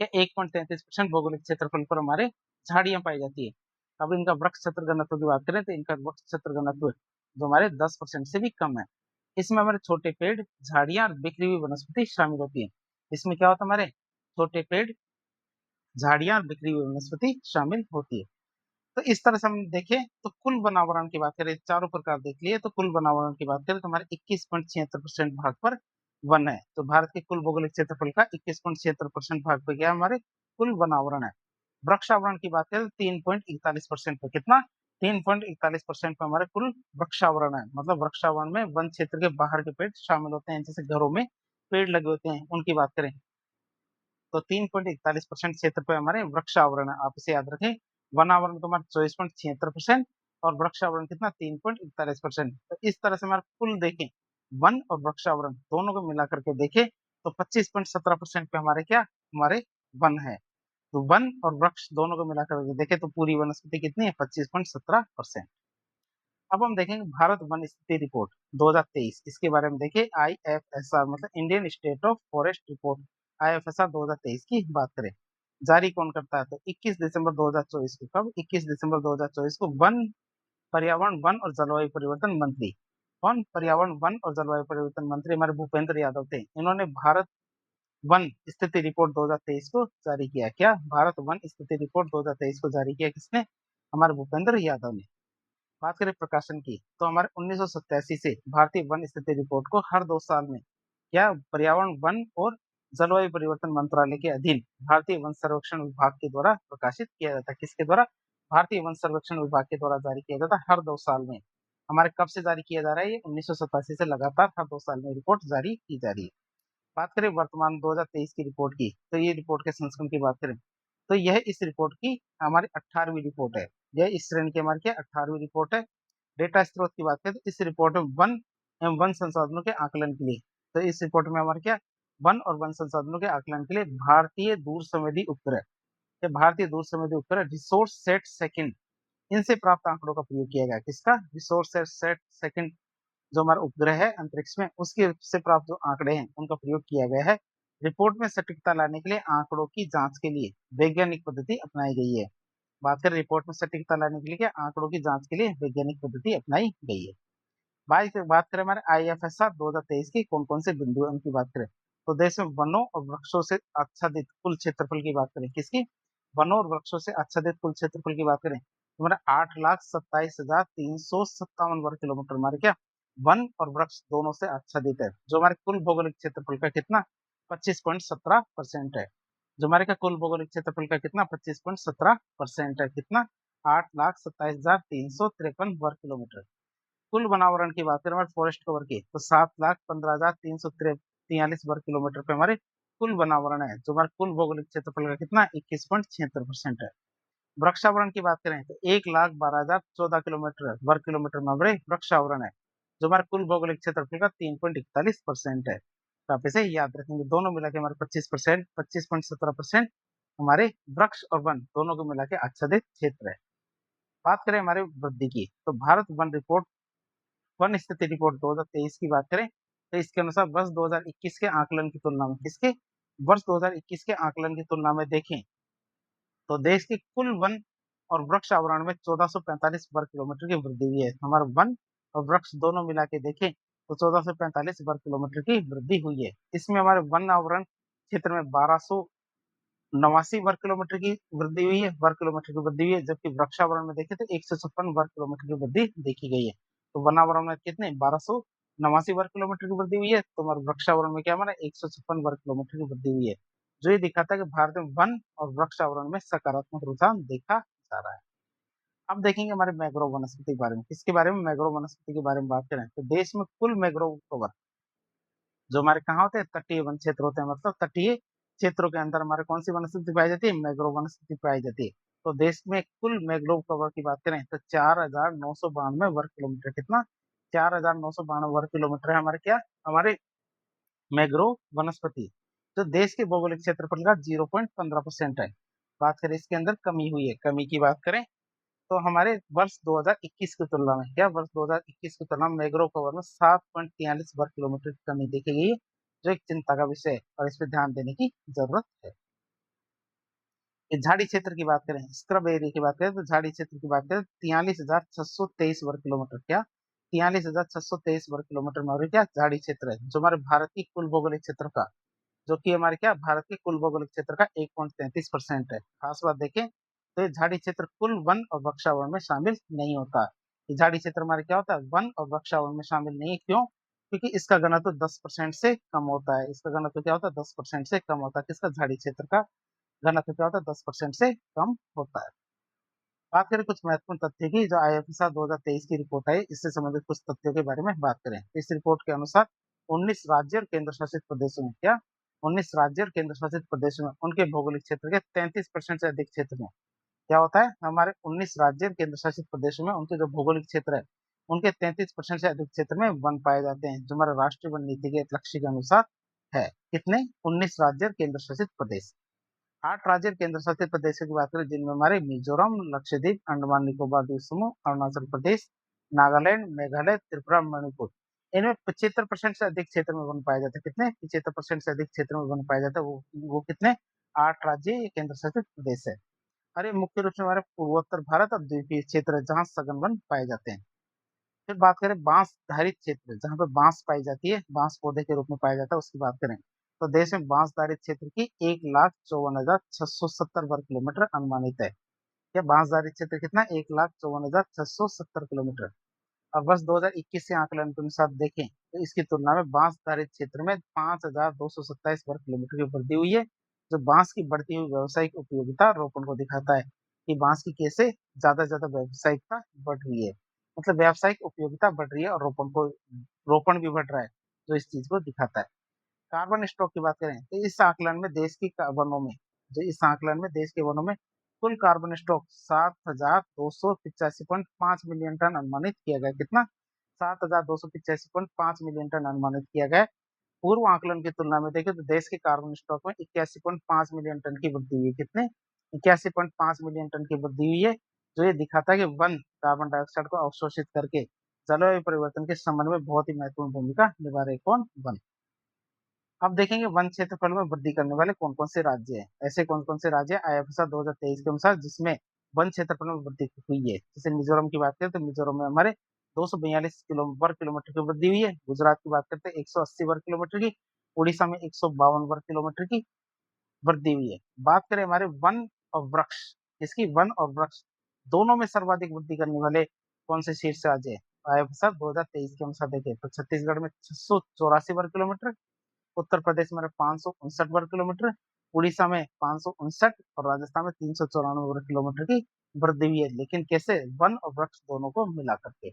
या 1.33% भौगोलिक क्षेत्रफल पर हमारे झाड़ियां पाई जाती है। अब इनका वृक्ष क्षेत्र घनत्व की बात करें तो इनका वृक्ष क्षेत्र घनत्व जो हमारे 10% से भी कम है। इसमें हमारे छोटे पेड़, झाड़ियां और बिखरी हुई वनस्पति शामिल होती है। इसमें क्या होता है? हमारे छोटे पेड़, झाड़ियां और बिखरी हुई वनस्पति शामिल होती है। तो इस तरह से हम देखें तो कुल वनावरण की बात करें, चारों प्रकार देख लिए तो कुल वनावरण की बात करें तो हमारे 21.76% भाग पर वन है। तो भारत के कुल भौगोलिक क्षेत्रफल का 21.76% भाग पे क्या हमारे कुल वनावरण है। वृक्षावरण की बात करें तो 3.41% पे कितना? 3.41% पे हमारे कुल वृक्षावरण है। मतलब वृक्षावरण में वन क्षेत्र के बाहर के पेड़ शामिल होते हैं, जैसे घरों में पेड़ लगे होते हैं उनकी बात करें तो 3.41% क्षेत्र पे हमारे वृक्षावरण है। आप इसे याद रखें। वनावरण तो हमारे 24.76% और वृक्षावरण कितना? 3.41%। तो इस तरह से हमारे कुल देखें वन और वृक्षावरण दोनों को मिलाकर के देखें तो 25.17% पे हमारे क्या? हमारे वन है। तो वन और वृक्ष दोनों को मिलाकर के देखें तो पूरी वनस्पति कितनी है? 25.17%। अब हम देखेंगे भारत वन स्थिति रिपोर्ट 2023, इसके बारे में देखिए IFSR मतलब Indian state of forest report. IFSR 2023 की बात करें, जारी कौन करता है? तो 21 दिसंबर 2024 को। कब? 21 दिसंबर 2024 को वन, पर्यावरण, वन और जलवायु परिवर्तन मंत्री। कौन? पर्यावरण, वन और जलवायु परिवर्तन मंत्री हमारे भूपेंद्र यादव थे। इन्होंने भारत वन स्थिति रिपोर्ट 2023 को जारी किया। क्या? भारत वन स्थिति रिपोर्ट 2023 को जारी किया किसने? हमारे भूपेंद्र यादव ने। बात करें प्रकाशन की तो हमारे 1987 से भारतीय वन स्थिति रिपोर्ट को हर 2 साल में क्या? पर्यावरण, वन और जलवायु परिवर्तन मंत्रालय के अधीन भारतीय वन सर्वेक्षण विभाग के द्वारा प्रकाशित किया जाता है। किसके द्वारा? भारतीय वन सर्वेक्षण विभाग के द्वारा जारी किया जाता है हर 2 साल में। हमारे कब से जारी किया जा रहा है? ये 1987 से लगातार हर 2 साल में रिपोर्ट जारी की जा रही है। बात करें वर्तमान 2023 की रिपोर्ट की तो ये रिपोर्ट के संस्करण की बात करें तो यह इस रिपोर्ट की हमारी 18वीं रिपोर्ट है। यह इस श्रेणी की हमारी क्या? 18वीं रिपोर्ट है। डेटा स्रोत की बात करें तो इस रिपोर्ट में वन एवं वन संसाधनों के आकलन के लिए, तो इस रिपोर्ट में हमारे क्या? वन और वन संसाधनों के आकलन के लिए भारतीय दूर संवेदी उपग्रह या भारतीय दूर संवेदी उपग्रह रिसोर्स सेट सेकंड, इनसे प्राप्त आंकड़ों का प्रयोग किया गया। किसका? रिसोर्स सेट सेकंड जो हमारा उपग्रह है अंतरिक्ष में, उसके से प्राप्त जो आंकड़े हैं उनका प्रयोग किया गया है। रिपोर्ट में सटीकता लाने के लिए आंकड़ों की जांच के लिए वैज्ञानिक पद्धति अपनाई गई है। बात करें रिपोर्ट में सटीकता लाने के लिए क्या? आंकड़ों की जांच के लिए वैज्ञानिक पद्धति अपनाई गई है। बात करें हमारे IFSR 2023 की कौन कौन से बिंदु है उनकी बात करें तो देश में वनों और वृक्षों से आच्छादित कुल क्षेत्रफल की बात करें। किसकी? वनों और वृक्षों से आच्छादित कुल क्षेत्रफल की बात करें तो हमारा 8,27,357 वर्ग किलोमीटर हमारे क्या? वन और वृक्ष दोनों से आच्छादित है। जो हमारे कुल भौगोलिक क्षेत्रफल का कितना? 25.17% है। जो हमारे का कुल भौगोलिक क्षेत्रफल का कितना? 25.17% है। कितना? 8,27,353 वर्ग किलोमीटर। कुल वनावरण की बात करें हमारे फॉरेस्ट कवर की, तो 7,15,343 वर्ग किलोमीटर पे हमारे कुल वनावरण है, जो हमारे कुल भौगोलिक क्षेत्रफल का कितना 21.76% है। वृक्षावरण की बात करें तो 1,12,014 वर्ग किलोमीटर में हमारे वृक्षावरण है, जो हमारे कुल भौगोलिक क्षेत्रफल का 3.41% है। तो आप इसे याद रखेंगे, दोनों मिला के हमारे 25%, 25.17% हमारे वृक्ष और वन दोनों को मिला के आच्छादित क्षेत्र है। बात करें हमारे वृद्धि की, तो भारत वन रिपोर्ट, वन स्थिति रिपोर्ट 2023 की बात करें तो इसके अनुसार वर्ष 2021 के आकलन की तुलना में, किसके वर्ष 2021 के आकलन की तुलना में देखें तो देश के कुल वन और वृक्ष आवरण में 1445 वर्ग किलोमीटर की वृद्धि हुई है। हमारे वन और वृक्ष दोनों मिला के देखें तो 1445 वर्ग किलोमीटर की वृद्धि हुई है। इसमें हमारे वन आवरण क्षेत्र में 1289 वर्ग किलोमीटर की वृद्धि हुई है, वर्ग किलोमीटर की वृद्धि हुई है, जबकि वृक्षावरण में देखें तो 156 वर्ग किलोमीटर की वृद्धि देखी गई है। तो वनावरण में कितने 1289 वर्ग किलोमीटर की वृद्धि हुई है, तो हमारे वृक्षावरण में क्या हमारा 156 वर्ग किलोमीटर की वृद्धि हुई है, जो ये दिखाता है कि भारत में वन और वृक्षावरण में सकारात्मक रुझान देखा जा रहा है। अब देखेंगे हमारे मैंग्रोव वनस्पति के बारे में, किसके बारे में मैंग्रोव वनस्पति के बारे में बात करें तो देश में कुल मैंग्रोव कवर जो हमारे कहाँ होते हैं तटीय वन क्षेत्र होते हैं, मतलब तटीय क्षेत्रों के अंदर हमारे कौन सी वनस्पति पाई जाती है मैंग्रोव वनस्पति पाई जाती है। तो देश में कुल मैंग्रोव कवर की बात करें तो 4,992 वर्ग किलोमीटर, कितना 4,992 वर्ग किलोमीटर है हमारे क्या हमारे मैंग्रोव वनस्पति, जो देश के भौगोलिक क्षेत्रफल का 0.15% है। बात करें इसके अंदर कमी हुई है, कमी की बात करें तो हमारे वर्ष 2021 की तुलना में, क्या वर्ष 2021 की तुलना में मैंग्रोव कवर में 7.43 वर्ग किलोमीटर की कमी देखी गई है, जो एक चिंता का विषय है और इस पर ध्यान देने की जरूरत है। झाड़ी क्षेत्र की बात करें, स्क्रब एरिया की बात करें तो झाड़ी क्षेत्र की बात करें 43,623 वर्ग किलोमीटर, क्या 43,623 वर्ग किलोमीटर में क्या झाड़ी क्षेत्र है, जो हमारे भारत की कुल भौगोलिक क्षेत्र का, जो कि हमारे क्या भारत के कुल भौगोलिक क्षेत्र का 1.33% है। खास बात देखें तो ये झाड़ी क्षेत्र कुल वन और वृक्षावरण में शामिल नहीं होता। ये झाड़ी क्षेत्र हमारे क्या होता है वन और वृक्षावरण में शामिल नहीं है, क्यों, क्योंकि इसका घनत्व 10% से कम होता है, इसका घनत्व क्या होता है 10% से कम होता है, किसका झाड़ी क्षेत्र का घनत्व क्या होता है 10% से कम होता है। बात करें कुछ महत्वपूर्ण तथ्य की, जो आईएफएसआर 2023 की रिपोर्ट है, इससे संबंधित कुछ तथ्यों के बारे में बात करें। इस रिपोर्ट के अनुसार 19 राज्य और केंद्र शासित प्रदेशों में, क्या 19 राज्य और केंद्र शासित प्रदेशों में उनके भौगोलिक क्षेत्र के 33% से अधिक क्षेत्र में क्या होता है, हमारे 19 राज्य और केंद्र शासित प्रदेशों में उनके जो भौगोलिक क्षेत्र है उनके 33% से अधिक क्षेत्र में वन पाए जाते हैं, जो हमारे राष्ट्रीय वन नीति के लक्ष्य के अनुसार है। कितने 19 राज्य और केंद्र शासित प्रदेश। 8 राज्य और केंद्र शासित प्रदेशों की बात करें जिनमें हमारे मिजोरम, लक्षद्वीप, अंडमान निकोबार द्वीप समूह, अरुणाचल प्रदेश, नागालैंड, मेघालय, त्रिपुरा, मणिपुर, इनमें 75% से अधिक क्षेत्र में वन पाया जाता है। कितने 75% से अधिक क्षेत्र में वन पाया जाता है, वो कितने 8 राज्य केंद्र शासित प्रदेश है। अरे मुख्य रूप से हमारे पूर्वोत्तर भारत और द्वीपीय क्षेत्र है, जहाँ सघन वन पाए जाते हैं। फिर बात करें बांस धारित क्षेत्र, जहाँ पे बांस पाई जाती है, बांस पौधे के रूप में पाया जाता है, उसकी बात करें तो देश में बांस धारित क्षेत्र की 1,54,670 वर्ग किलोमीटर अनुमानित है। क्या बांस धारित क्षेत्र कितना 1,54,670 किलोमीटर। अब वर्ष 2021 के आकलन के अनुसार देखें तो इसकी तुलना में बांस धारित क्षेत्र में 5,227 वर्ग किलोमीटर की वृद्धि हुई है, जो बांस की बढ़ती हुई व्यावसायिक उपयोगिता रोपण को दिखाता है कि बांस की कैसे ज्यादा से ज्यादा व्यावसायिकता बढ़ रही है, मतलब व्यावसायिक उपयोगिता बढ़ रही है और रोपण भी बढ़ रहा है, जो इस चीज को दिखाता है। कार्बन स्टॉक की बात करें तो इस आकलन में देश की वनों में, जो इस आकलन में देश के वनों में कुल कार्बन स्टॉक 7,285.5 मिलियन टन अनुमानित किया गया, कितना 7,285.5 मिलियन टन अनुमानित किया गया। पूर्व आकलन की तुलना में देखें तो देश के कार्बन स्टॉक में 81.5 मिलियन टन की वृद्धि हुई, कितने 81.5 मिलियन टन की वृद्धि हुई है, जो ये दिखाता है कि वन कार्बन डाइऑक्साइड को अवशोषित करके जलवायु परिवर्तन के संबंध में बहुत ही महत्वपूर्ण भूमिका निभा रहे कौन वन। अब देखेंगे वन क्षेत्रफल में वृद्धि करने वाले कौन कौन से राज्य हैं, ऐसे कौन कौन से राज्य आईएफएसआर 2023 के अनुसार जिसमें वन क्षेत्रफल में वृद्धि हुई है। जैसे मिजोरम की बात करें तो मिजोरम में हमारे 242 वर्ग किलोमीटर की वृद्धि हुई है। गुजरात की बात करते हैं 180 वर्ग किलोमीटर की, उड़ीसा में 152 वर्ग किलोमीटर की वृद्धि हुई है। बात करें हमारे वन और वृक्ष, इसकी वन और वृक्ष दोनों में सर्वाधिक वृद्धि करने वाले कौन से शीर्ष राज्य है आईएफएसआर 2023 के अनुसार देखें तो छत्तीसगढ़ में 684 वर्ग किलोमीटर, उत्तर प्रदेश में 559 वर्ग किलोमीटर, उड़ीसा में 559 और राजस्थान में 394 वर्ग किलोमीटर की वृद्धि हुई है, लेकिन कैसे वन और वृक्ष दोनों को मिला करके।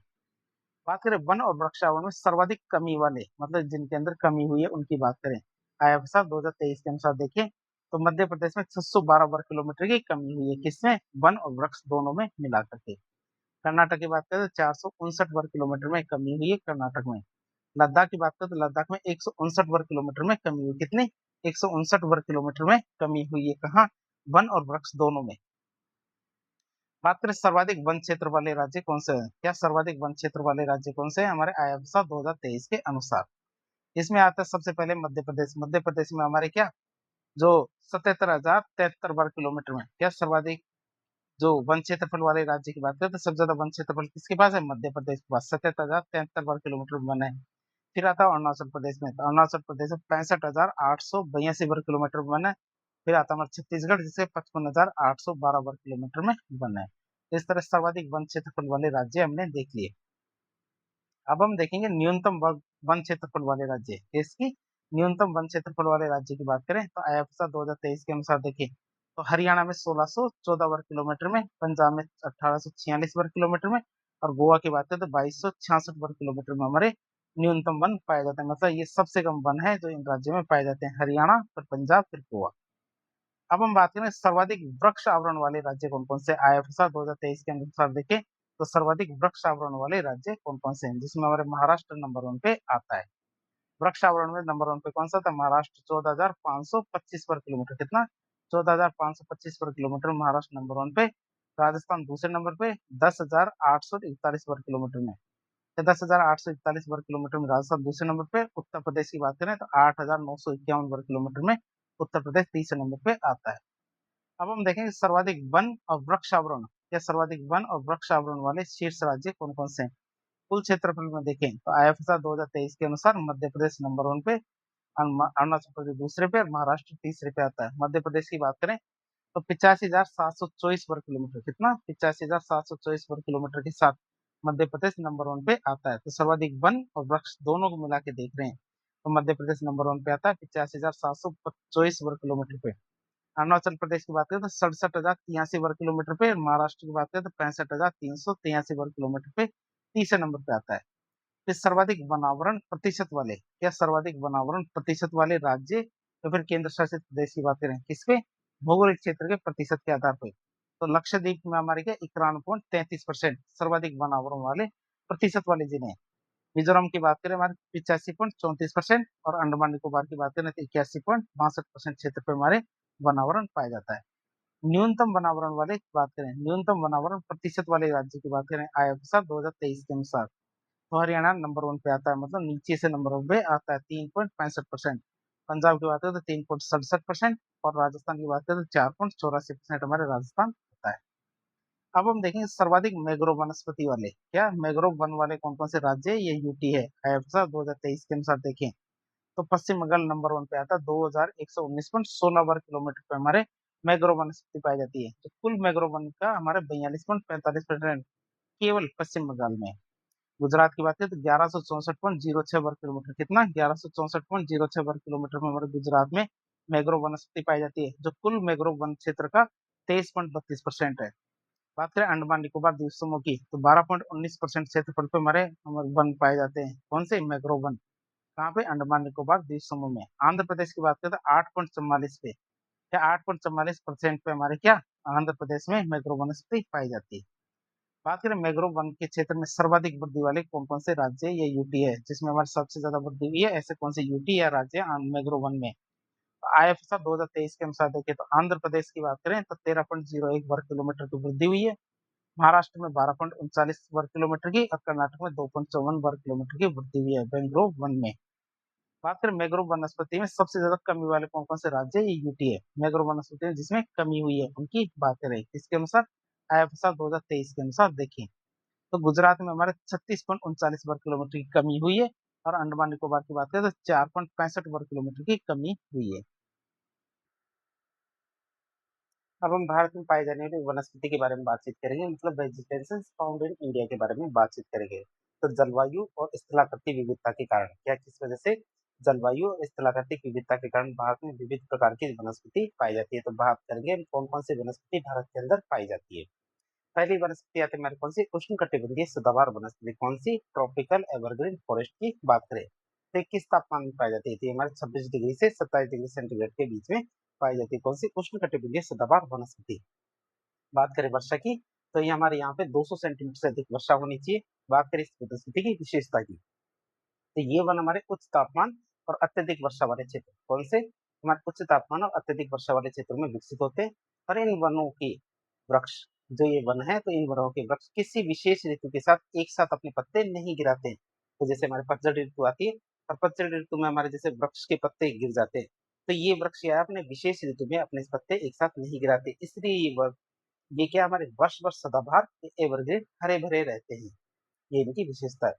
बात करें वन और वृक्षावरण में सर्वाधिक कमी वाले, मतलब जिनके अंदर कमी हुई है उनकी बात करें, आईएफएसआर 2023 के अनुसार देखें तो मध्य प्रदेश में 612 वर्ग किलोमीटर की कमी हुई है, किसमें, वन और वृक्ष दोनों में मिला करके। कर्नाटक की बात करें तो 459 वर्ग किलोमीटर में कमी हुई है कर्नाटक में। लद्दाख की बात करें तो लद्दाख में 159 वर्ग किलोमीटर में कमी हुई, कितनी, 159 वर्ग किलोमीटर में कमी हुई है, कहाँ, वन और वृक्ष दोनों में। बात करें सर्वाधिक वन क्षेत्र वाले राज्य कौन से हैं, क्या सर्वाधिक वन क्षेत्र वाले राज्य कौन से हैं हमारे आईएफएसआर 2023 के अनुसार। इसमें आता है सबसे पहले मध्य प्रदेश। मध्य प्रदेश में हमारे क्या, जो 77,073 वर्ग किलोमीटर में, क्या सर्वाधिक जो वन क्षेत्रफल वाले राज्य की बात करें तो सबसे ज्यादा वन क्षेत्रफल किसके पास है, मध्य प्रदेश के पास, 77,073 वर्ग किलोमीटर में वन है। फिर आता है अरुणाचल प्रदेश में, तो अरुणाचल प्रदेश में 65,882 वर्ग किलोमीटर में वन है। फिर आता है हमारा छत्तीसगढ़ जिसे 55,812 वर्ग किलोमीटर में वन है। इस तरह सर्वाधिक वन क्षेत्रफल वाले राज्य हमने देख लिए। अब हम देखेंगे न्यूनतम वन क्षेत्रफल वाले राज्य, इसकी न्यूनतम वन क्षेत्रफल वाले राज्य की बात करें तो आईएफएसआर 2023 के अनुसार देखें तो हरियाणा में 1614 वर्ग किलोमीटर में, पंजाब में 1846 वर्ग किलोमीटर में, और गोवा की बात करें तो 2266 वर्ग किलोमीटर में हमारे न्यूनतम वन पाए जाते हैं। मतलब ये सबसे कम वन है जो इन राज्यों में पाए जाते हैं, हरियाणा, फिर पंजाब, फिर गोवा। अब हम बात करें सर्वाधिक वृक्ष आवरण वाले राज्य कौन कौन से, आईएफएसआर 2023 के अनुसार देखें तो सर्वाधिक वृक्ष आवरण वाले राज्य कौन कौन से हैं, जिसमें हमारे महाराष्ट्र नंबर 1 पे आता है। वृक्ष आवरण में नंबर 1 पे कौन सा था, महाराष्ट्र, 14,525 वर्ग किलोमीटर, कितना, 14,525 वर्ग किलोमीटर महाराष्ट्र नंबर 1 पे। राजस्थान दूसरे नंबर पे 10,841 वर्ग किलोमीटर में, 10,841 वर्ग किलोमीटर में राजस्थान दूसरे नंबर पे। उत्तर प्रदेश की बात करें तो 8,951 वर्ग किलोमीटर में उत्तर प्रदेश तीसरे नंबर पे आता है। अब हम देखेंगे सर्वाधिक वन और वृक्ष आवरण, या सर्वाधिक वन और वृक्ष आवरण वाले शीर्ष राज्य कौन कौन से हैं। कुल क्षेत्रफल में देखें तो आईएफएसआर 2023 के अनुसार मध्य प्रदेश नंबर 1 पे, अरुणाचल प्रदेश दूसरे पे और महाराष्ट्र तीसरे पे आता है। मध्य प्रदेश की बात करें तो 85,724 वर्ग किलोमीटर, कितना, 85,724 वर्ग किलोमीटर के साथ मध्य प्रदेश नंबर 1 पे आता है। तो सर्वाधिक वन और वृक्ष दोनों को मिला के देख रहे हैं तो मध्य प्रदेश नंबर 1 पे आता है 85,724 वर्ग किलोमीटर पे। अरुणाचल प्रदेश की बात करें तो 67,083 वर्ग किलोमीटर पे, महाराष्ट्र की बात करें तो 65,383 वर्ग किलोमीटर पे तीसरे नंबर पे आता है। फिर सर्वाधिक वनावरण प्रतिशत वाले, क्या सर्वाधिक वनावरण प्रतिशत वाले राज्य तो फिर केंद्र शासित प्रदेश की बात करें, किसपे, भौगोलिक क्षेत्र के प्रतिशत के आधार पर। तो लक्षद्वीप में हमारे क्या 91.33% सर्वाधिक वनावरण वाले प्रतिशत वाले जिले हैं। मिजोरम की बात करें हमारे 85.34% और अंडमान निकोबार की बात करें तो 81.62% क्षेत्र पे हमारे वनावरण पाया जाता है। न्यूनतम वनावरण वाले की बात करें, न्यूनतम वनावरण प्रतिशत वाले राज्य की बात करें आईएफएसआर 2023 के अनुसार तो हरियाणा नंबर 1 पे आता है, मतलब नीचे से नंबर 1 पे आता है 3.65%। पंजाब की बात करें तो 3.67% और राजस्थान की बात करें तो 4.84% हमारे राजस्थान आता है। अब हम देखेंगे सर्वाधिक मैंग्रोव वनस्पति वाले, क्या मैंग्रोव वन वाले कौन कौन से राज्य है, ये यूटी है। आईएफएसआर 2023 के अनुसार देखें तो पश्चिम बंगाल नंबर 1 पे आता है, 2119.16 वर्ग किलोमीटर पे हमारे मैंग्रोव वनस्पति पाई जाती है। तो कुल मैंग्रोव वन का हमारे 42.45% केवल पश्चिम बंगाल में। गुजरात की बात करें तो 1164.06 वर्ग किलोमीटर, कितना, 1164.06 वर्ग किलोमीटर में हमारे गुजरात में मैंग्रोव वनस्पति पाई जाती है, जो कुल मैंग्रोव वन क्षेत्र का 23.32% है। बात करें अंडमान निकोबार द्वीप समूह की तो 12.19% क्षेत्रफल पे हमारे वन पाए जाते हैं, कौन से, मैंग्रोव वन, कहाँ पे, अंडमान निकोबार द्वीप समूह में। आंध्र प्रदेश की बात करें तो 8.44 पे, क्या 8.44% पे हमारे क्या, आंध्र प्रदेश में मैंग्रोव वनस्पति पाई जाती है। बात करें मैंग्रोव वन के क्षेत्र में सर्वाधिक वृद्धि वाले कौन कौन से राज्य, ये यूटी है, जिसमें हमारे सबसे ज्यादा वृद्धि हुई है, ऐसे कौन से यूटी या राज्य मैंग्रोव वन में। आईएफएसआर 2023 के अनुसार देखें तो आंध्र प्रदेश की बात करें तो 13.01 वर्ग किलोमीटर की वृद्धि हुई है, महाराष्ट्र में 12.39 वर्ग किलोमीटर की और कर्नाटक में 2.54 वर्ग किलोमीटर की वृद्धि हुई है मैंग्रोव वन में। बात करें मैंग्रोव वनस्पति में सबसे ज्यादा कमी वाले कौन कौन से राज्य, ये यूटी है। मैंग्रोव वनस्पति में जिसमें कमी हुई है उनकी बात करें किसके अनुसार, आईएफएसआर 2023 के अनुसार देखें तो गुजरात में हमारे 36.39 वर्ग किलोमीटर की कमी हुई है और अंडमान निकोबार की बात करें तो 4.65 वर्ग किलोमीटर की कमी हुई है। अब हम भारत में पाई जाने वाली वनस्पति के बारे में बातचीत करेंगे, मतलब वेजिटेशन फाउंड इन इंडिया के बारे में बातचीत करेंगे। तो जलवायु और स्थलाकृतिक विविधता के कारण, क्या किस वजह से, जलवायु और स्थलाकृतिक विविधता के कारण भारत में विविध प्रकार की वनस्पति पाई जाती है। तो बात करेंगे कौन कौन सी वनस्पति भारत के अंदर पाई जाती है। पहली वनस्पति आती है हमारी कौन सी, उष्णकटिबंधीय सदाबहार वनस्पति, कौन सी, ट्रॉपिकल एवरग्रीन फॉरेस्ट की बात करें तो किस तापमान में पाई जाती है, तो हमारे 26 डिग्री से 27 डिग्री सेंटीग्रेड के बीच में पाई जाती है, कौन सी, उष्णकटिबंधीय सदाबहार वनस्पति। बात करें वर्षा की, तो ये हमारे यहाँ पे 200 सेंटीमीटर से अधिक वर्षा होनी चाहिए। बात करें इस वनस्पति की विशेषता की, तो ये वन हमारे उच्च तापमान और अत्यधिक वर्षा वाले क्षेत्र, कौन से, हमारे उच्च तापमान और अत्यधिक वर्षा वाले क्षेत्रों में विकसित होते हैं। और इन वनों के वृक्ष, जो ये वन है, तो इन वनों के वृक्ष किसी विशेष ऋतु के साथ एक साथ अपने पत्ते नहीं गिराते हैं। तो जैसे हमारे पतझड़ ऋतु आती है, और पतझड़ ऋतु में हमारे जैसे वृक्ष के पत्ते गिर जाते हैं, तो ये वृक्ष क्या है, अपने विशेष ऋतु में अपने पत्ते एक साथ नहीं गिराते, इसलिए ये क्या हमारे वर्ष वर्ष सदाबहार एवरग्रीन हरे भरे रहते हैं। ये इनकी विशेषता है।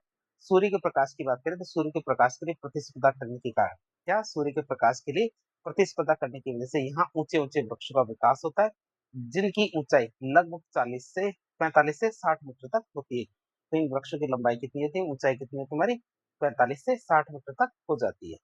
सूर्य के प्रकाश की बात करें तो सूर्य के प्रकाश के लिए प्रतिस्पर्धा करने के कारण, क्या, सूर्य के प्रकाश के लिए प्रतिस्पर्धा करने की वजह से यहाँ ऊंचे ऊंचे वृक्षों का विकास होता है, जिनकी ऊंचाई लगभग 45 से 60 मीटर तक होती है। तो इन वृक्षों की लंबाई कितनी होती है, ऊंचाई कितनी होती है हमारी, 45 से 60 मीटर तक हो जाती है।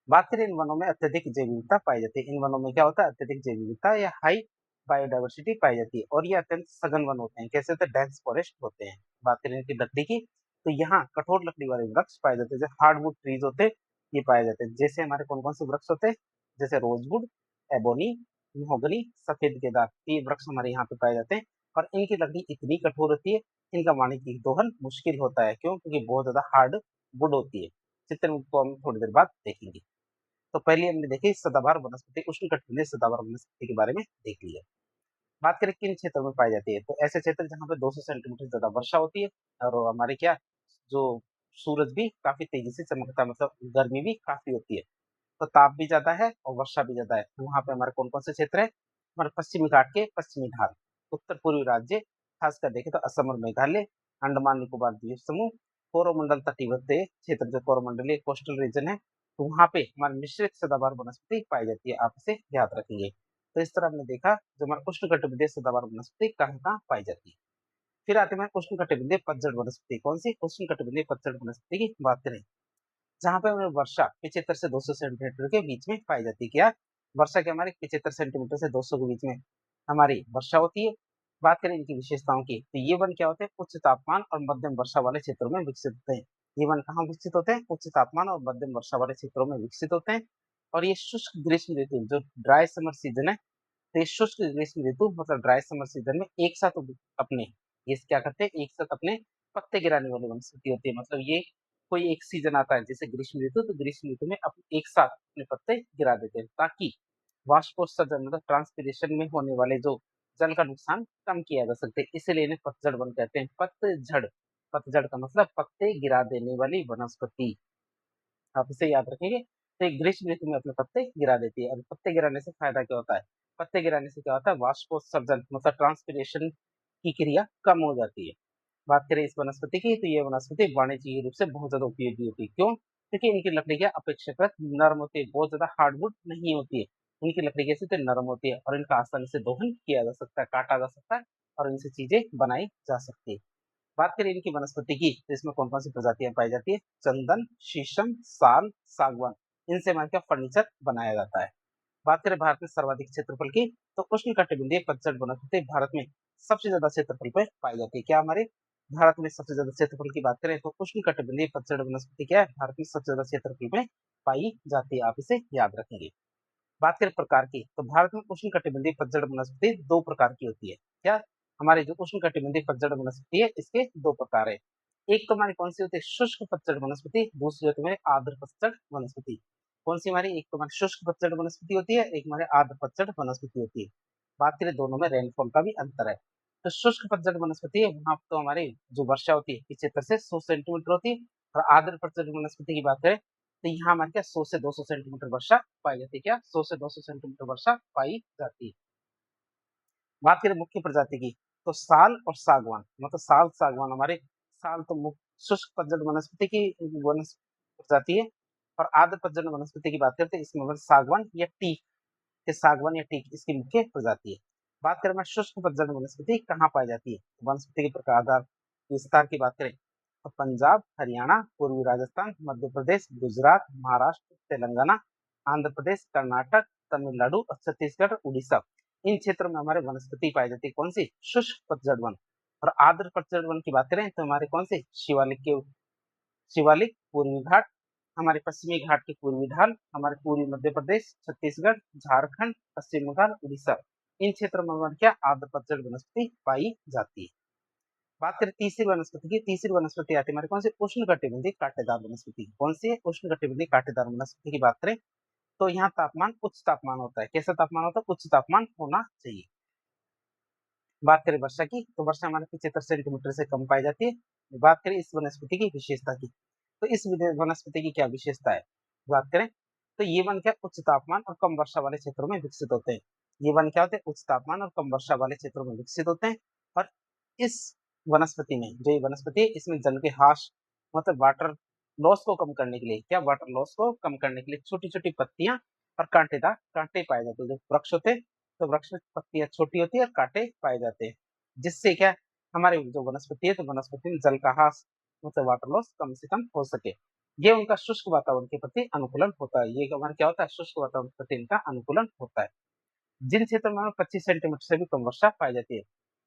बात करें इन वनों में अत्यधिक जैव विविधता पाई जाती है, इन वनों में क्या होता है, अत्यधिक जैव विविधता या हाई बायोडाइवर्सिटी पाई जाती है, और ये अत्यंत सघन वन होते हैं, कैसे होते हैं, डेंस फॉरेस्ट होते हैं। बात करें इनकी लकड़ी की, तो यहाँ कठोर लकड़ी वाले वृक्ष पाए जाते हैं, जैसे हार्डवुड ट्रीज होते हैं, ये पाए जाते हैं। जैसे हमारे कौन कौन से वृक्ष होते हैं, जैसे रोजवुड, एबोनी, महोगनी, सफेद केदार, ये वृक्ष हमारे यहाँ पे पाए जाते हैं। और इनकी लकड़ी इतनी कठोर होती है, इनका वाणिज्यिक दोहन मुश्किल होता है, क्यों, क्योंकि बहुत ज्यादा हार्ड वुड होती है। चित्र को हम थोड़ी देर बाद देखेंगे। तो पहले हमने देखी सदाबहार वनस्पति, उष्णकटिबंधीय सदाबहार वनस्पति के बारे में देख लिया। बात करें किन क्षेत्रों में पाई जाती है, तो ऐसे क्षेत्र जहाँ पे 200 सेंटीमीटर ज्यादा वर्षा होती है, और हमारे क्या, जो सूरज भी काफी तेजी से चमकता है, मतलब गर्मी भी काफी होती है, तो ताप भी ज्यादा है और वर्षा भी ज्यादा है, तो वहाँ पे हमारे कौन कौन से क्षेत्र है, हमारे पश्चिमी घाट के पश्चिमी ढाल, उत्तर पूर्वी राज्य, खासकर देखें तो असम और मेघालय, अंडमान निकोबार द्वीप समूह, कोरोमंडल तटीवर्ती क्षेत्र, जो कोरोमंडलीय कोस्टल रीजन है, तो वहाँ पे हमारे मिश्रित सदाबहार वनस्पति पाई जाती है, आप इसे याद रखेंगे। तो इस तरह हमने देखा जो हमारे उष्णकटिबंधीय सदाबहार वनस्पति कहाँ कहाँ पाई जाती है। फिर आते हैं उष्णकटिबंधीय पतझड़ वनस्पति, कौन सी, उष्णकटिबंधीय पतझड़ वनस्पति की बात करें, जहाँ पे हमें वर्षा 75 से 200 सेंटीमीटर के बीच में पाई जाती है, क्या, वर्षा के हमारे 75 सेंटीमीटर से 200 के बीच में हमारी वर्षा होती है। बात करें इनकी विशेषताओं की, तो ये वन क्या होते हैं, उच्च तापमान और मध्यम वर्षा वाले क्षेत्रों में विकसित होते हैं। ये वन कहाँ विकसित होते हैं, उच्च तापमान और मध्यम वर्षा वाले क्षेत्रों में विकसित होते हैं। और ये शुष्क ग्रीष्म ऋतु, जो ड्राई समर सीजन है, तो ये शुष्क ग्रीष्म ऋतु मतलब ड्राई समर सीजन में एक साथ अपने, ये क्या करते हैं, एक साथ अपने पत्ते गिराने वाली वनस्पति होती है, मतलब ये कोई एक सीजन आता है जैसे ग्रीष्म ऋतु, तो ग्रीष्म ऋतु में एक साथ अपने पत्ते गिरा देते हैं, ताकि वाष्पोत्सर्जन मतलब ट्रांसपीरेशन में होने वाले जो जल का नुकसान कम किया जा सकते हैं, इसलिए इन्हें पतझड़ वन कहते हैं। पतझड़, पतझड़ का मतलब पत्ते गिरा देने वाली वनस्पति, आप इसे याद रखेंगे। तो एक ग्रीष्म ऋतु में अपने पत्ते गिरा देती है, और पत्ते गिराने से फायदा क्या होता है, पत्ते गिराने से क्या होता है, वाष्पोत्सर्जन मतलब ट्रांसपीरेशन की क्रिया कम हो जाती है। बात करें इस वनस्पति की, तो ये वनस्पति वाणिज्यिक रूप से बहुत ज्यादा उपयोगी होती है, क्यों, क्योंकि इनकी लकड़ी क्या अपेक्षाकृत नरम होती है, बहुत ज्यादा हार्डवुड नहीं होती है, इनकी लकड़ी कैसे होती है, नरम होती है, और इनका आसानी से दोहन किया जा सकता है, काटा जा सकता है, और इनसे चीजें बनाई जा सकती है। बात करें इनकी वनस्पति की, तो इसमें कौन कौन सी प्रजातियां पाई जाती है, चंदन, शीशम, साल, सागवान, इनसे हमारे क्या फर्नीचर बनाया जाता है। बात करें भारत में सर्वाधिक क्षेत्रफल की, तो उष्णकटिबंधीय पतझड़ वनस्पति भारत में सबसे ज्यादा क्षेत्रफल पर पाई जाती है, क्या हमारे भारत में सबसे ज्यादा क्षेत्रफल की बात करें तो उष्णकटिबंधीय पतझड़ वनस्पति क्या है, भारत में सबसे ज्यादा क्षेत्रफल में पाई जाती है, आप इसे याद रखेंगे। बात करें प्रकार की, तो भारत में उष्णकटिबंधीय पतझड़ वनस्पति दो प्रकार की होती है, क्या, हमारे जो उष्णकटिबंधीय पतझड़ वनस्पति है इसके दो प्रकार है। एक तो हमारी कौन सी होती है, शुष्क पतझड़ वनस्पति, दूसरी होती है आर्द्र पतझड़ वनस्पति। कौन सी हमारी, एक तो हमारी शुष्क पतझड़ वनस्पति होती है, एक हमारे आर्द्र पतझड़ वनस्पति होती है। बात करें दोनों में रेनफॉल का भी अंतर है, तो शुष्क पतझड़ वनस्पति है वहां तो हमारी जो वर्षा होती है 75 से 100 सेंटीमीटर होती है, और आर्द्र पतझड़ वनस्पति की बात करें तो यहाँ हमारे क्या 100 से 200 सेंटीमीटर वर्षा पाई जाती है, क्या 100 से 200 सेंटीमीटर वर्षा पाई जाती है। बात करें मुख्य प्रजाति की, तो साल और सागवान, मतलब साल सागवान हमारे, साल तो मुख्य शुष्क पतझड़ वनस्पति की प्रजाति है, और आर्द्र पतझड़ वनस्पति की बात करते हैं इसमें सागवान या टीक, के सागवान या टीक इसकी मुख्य प्रजाति है। बात करें मैं शुष्क पतझड़ वनस्पति कहाँ पाई जाती है, वनस्पति के प्रकार आधार विस्तार की बात करें तो पंजाब, हरियाणा, पूर्वी राजस्थान, मध्य प्रदेश, गुजरात, महाराष्ट्र, तेलंगाना, आंध्र प्रदेश, कर्नाटक, तमिलनाडु और छत्तीसगढ़, उड़ीसा, इन क्षेत्रों में हमारे वनस्पति पाई जाती है कौन सी? शुष्क पतझड़ वन। और आर्द्र पतझड़ वन की बात करें तो हमारे कौन से? शिवालिक, पूर्वी घाट, हमारे पश्चिमी घाट के पूर्वी ढाल, हमारे पूर्वी मध्य प्रदेश, छत्तीसगढ़, झारखंड, पश्चिम बंगाल, उड़ीसा, इन क्षेत्रों में हमारे क्या? आर्द्र पतझड़ वनस्पति पाई जाती है। बात करें तीसरी वनस्पति की, तीसरी वनस्पति आती है हमारे कौन से? उष्णकटिबंधीय कांटेदार वनस्पति। कौन सी है? उष्णकटिबंधीय कांटेदार वनस्पति की बात करें तो यहाँ तापमान उच्च तापमान होता है। कैसा तापमान होता है? उच्च तापमान होना चाहिए। बात करें वर्षा की तो वर्षा हमारे 75 सेंटीमीटर से कम पाई जाती है। बात करें इस वनस्पति की विशेषता की तो इस वनस्पति की क्या विशेषता है? बात करें तो ये वन क्या? उच्च तापमान और कम वर्षा वाले क्षेत्रों में विकसित होते हैं। ये वन क्या होते हैं? उच्च तापमान और कम वर्षा वाले क्षेत्रों में विकसित होते हैं। और इस वनस्पति में जो ये वनस्पति है इसमें जल के हाश मतलब वाटर लॉस को कम करने के लिए क्या? वाटर लॉस को कम करने के लिए छोटी छोटी पत्तियां और कांटेदार कांटे पाए जाते हैं। जो वृक्ष होते हैं तो वृक्ष में पत्तियां छोटी होती है और कांटे पाए जाते हैं, जिससे क्या हमारे जो वनस्पति है तो वनस्पति में जल का हास मतलब वाटर लॉस कम से कम हो सके। ये उनका शुष्क वातावरण के प्रति अनुकूलन होता है। ये हमारा क्या होता है? शुष्क वातावरण के प्रति इनका अनुकूलन होता है। जिन क्षेत्रों में 25 सेंटीमीटर से भी कम वर्षा पाई जाती है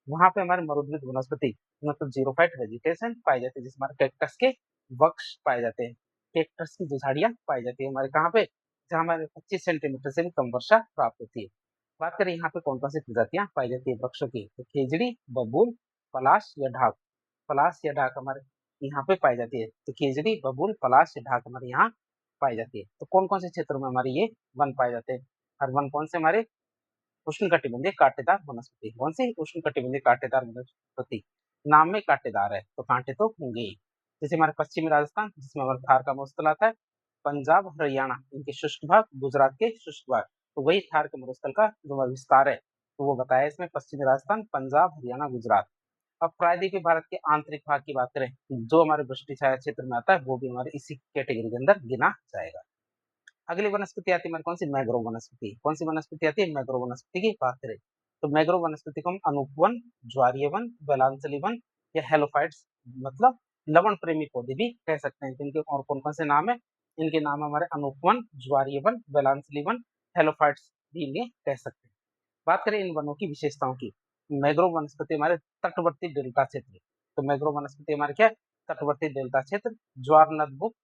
वहां पे हमारे मरुद्भिद वनस्पति मतलब जीरोफाइट वेजिटेशन पाई जाती है, जिसमें हमारे कैक्टस के वृक्ष पाए जाते हैं। कैक्टस की जो झाड़ियां पाई जाती है हमारे कहाँ पे? जहाँ हमारे 25 सेंटीमीटर से भी कम वर्षा प्राप्त होती है। बात करें यहाँ पे कौन कौन सी प्रजातियां पाई जाती है वृक्षों की तो खेजड़ी, बबूल, पलाश या ढाक। पलाश या ढाक हमारे यहाँ पे पाई जाती है। तो खेजड़ी, बबूल, पलाश या ढाक हमारे यहाँ पाई जाती है। तो कौन कौन से क्षेत्रों में हमारे ये वन पाए जाते हैं? हर वन कौन से? हमारे उष्णकटिबंधीय कांटेदार वनस्पति। कौन सी? उष्णकटिबंधीय कांटेदार वनस्पति। नाम में कांटेदार है तो कांटे तो होंगे ही। जैसे हमारे पश्चिमी राजस्थान जिसमें हमारे थार का मरुस्थल आता है, पंजाब, हरियाणा इनके शुष्क भाग, गुजरात के शुष्क भाग, तो वही थार के मरुस्थल का जो विस्तार है तो वो बताया इसमें पश्चिमी राजस्थान, पंजाब, हरियाणा, गुजरात। अब प्रायद्वीपीय भारत के आंतरिक भाग की बात करें जो हमारे वृष्टि छाया क्षेत्र में आता है वो भी हमारे इसी कैटेगरी के अंदर गिना जाएगा। अगली वनस्पति आती है हमारी कौन सी? मैग्रोव वनस्पति। कौन सी वनस्पति आती है? मैग्रोव वनस्पति की बात करें तो मैग्रोव वनस्पति को हम अनूपवन, ज्वारीय वन, बेलांचली वन या हेलोफाइट्स मतलब लवण प्रेमी पौधे भी कह सकते हैं। इनके और कौन कौन से नाम है? इनके नाम हमारे अनूपवन, ज्वारीय वन, बेलांचली वन, हेलोफाइट्स भी इन्हें कह सकते हैं। बात करें इन वनों की विशेषताओं की, मैग्रोव वनस्पति हमारे तटवर्ती डेल्टा क्षेत्र तो मैग्रोव वनस्पति हमारे क्या? तटवर्ती डेल्टा क्षेत्र, ज्वार नदबुक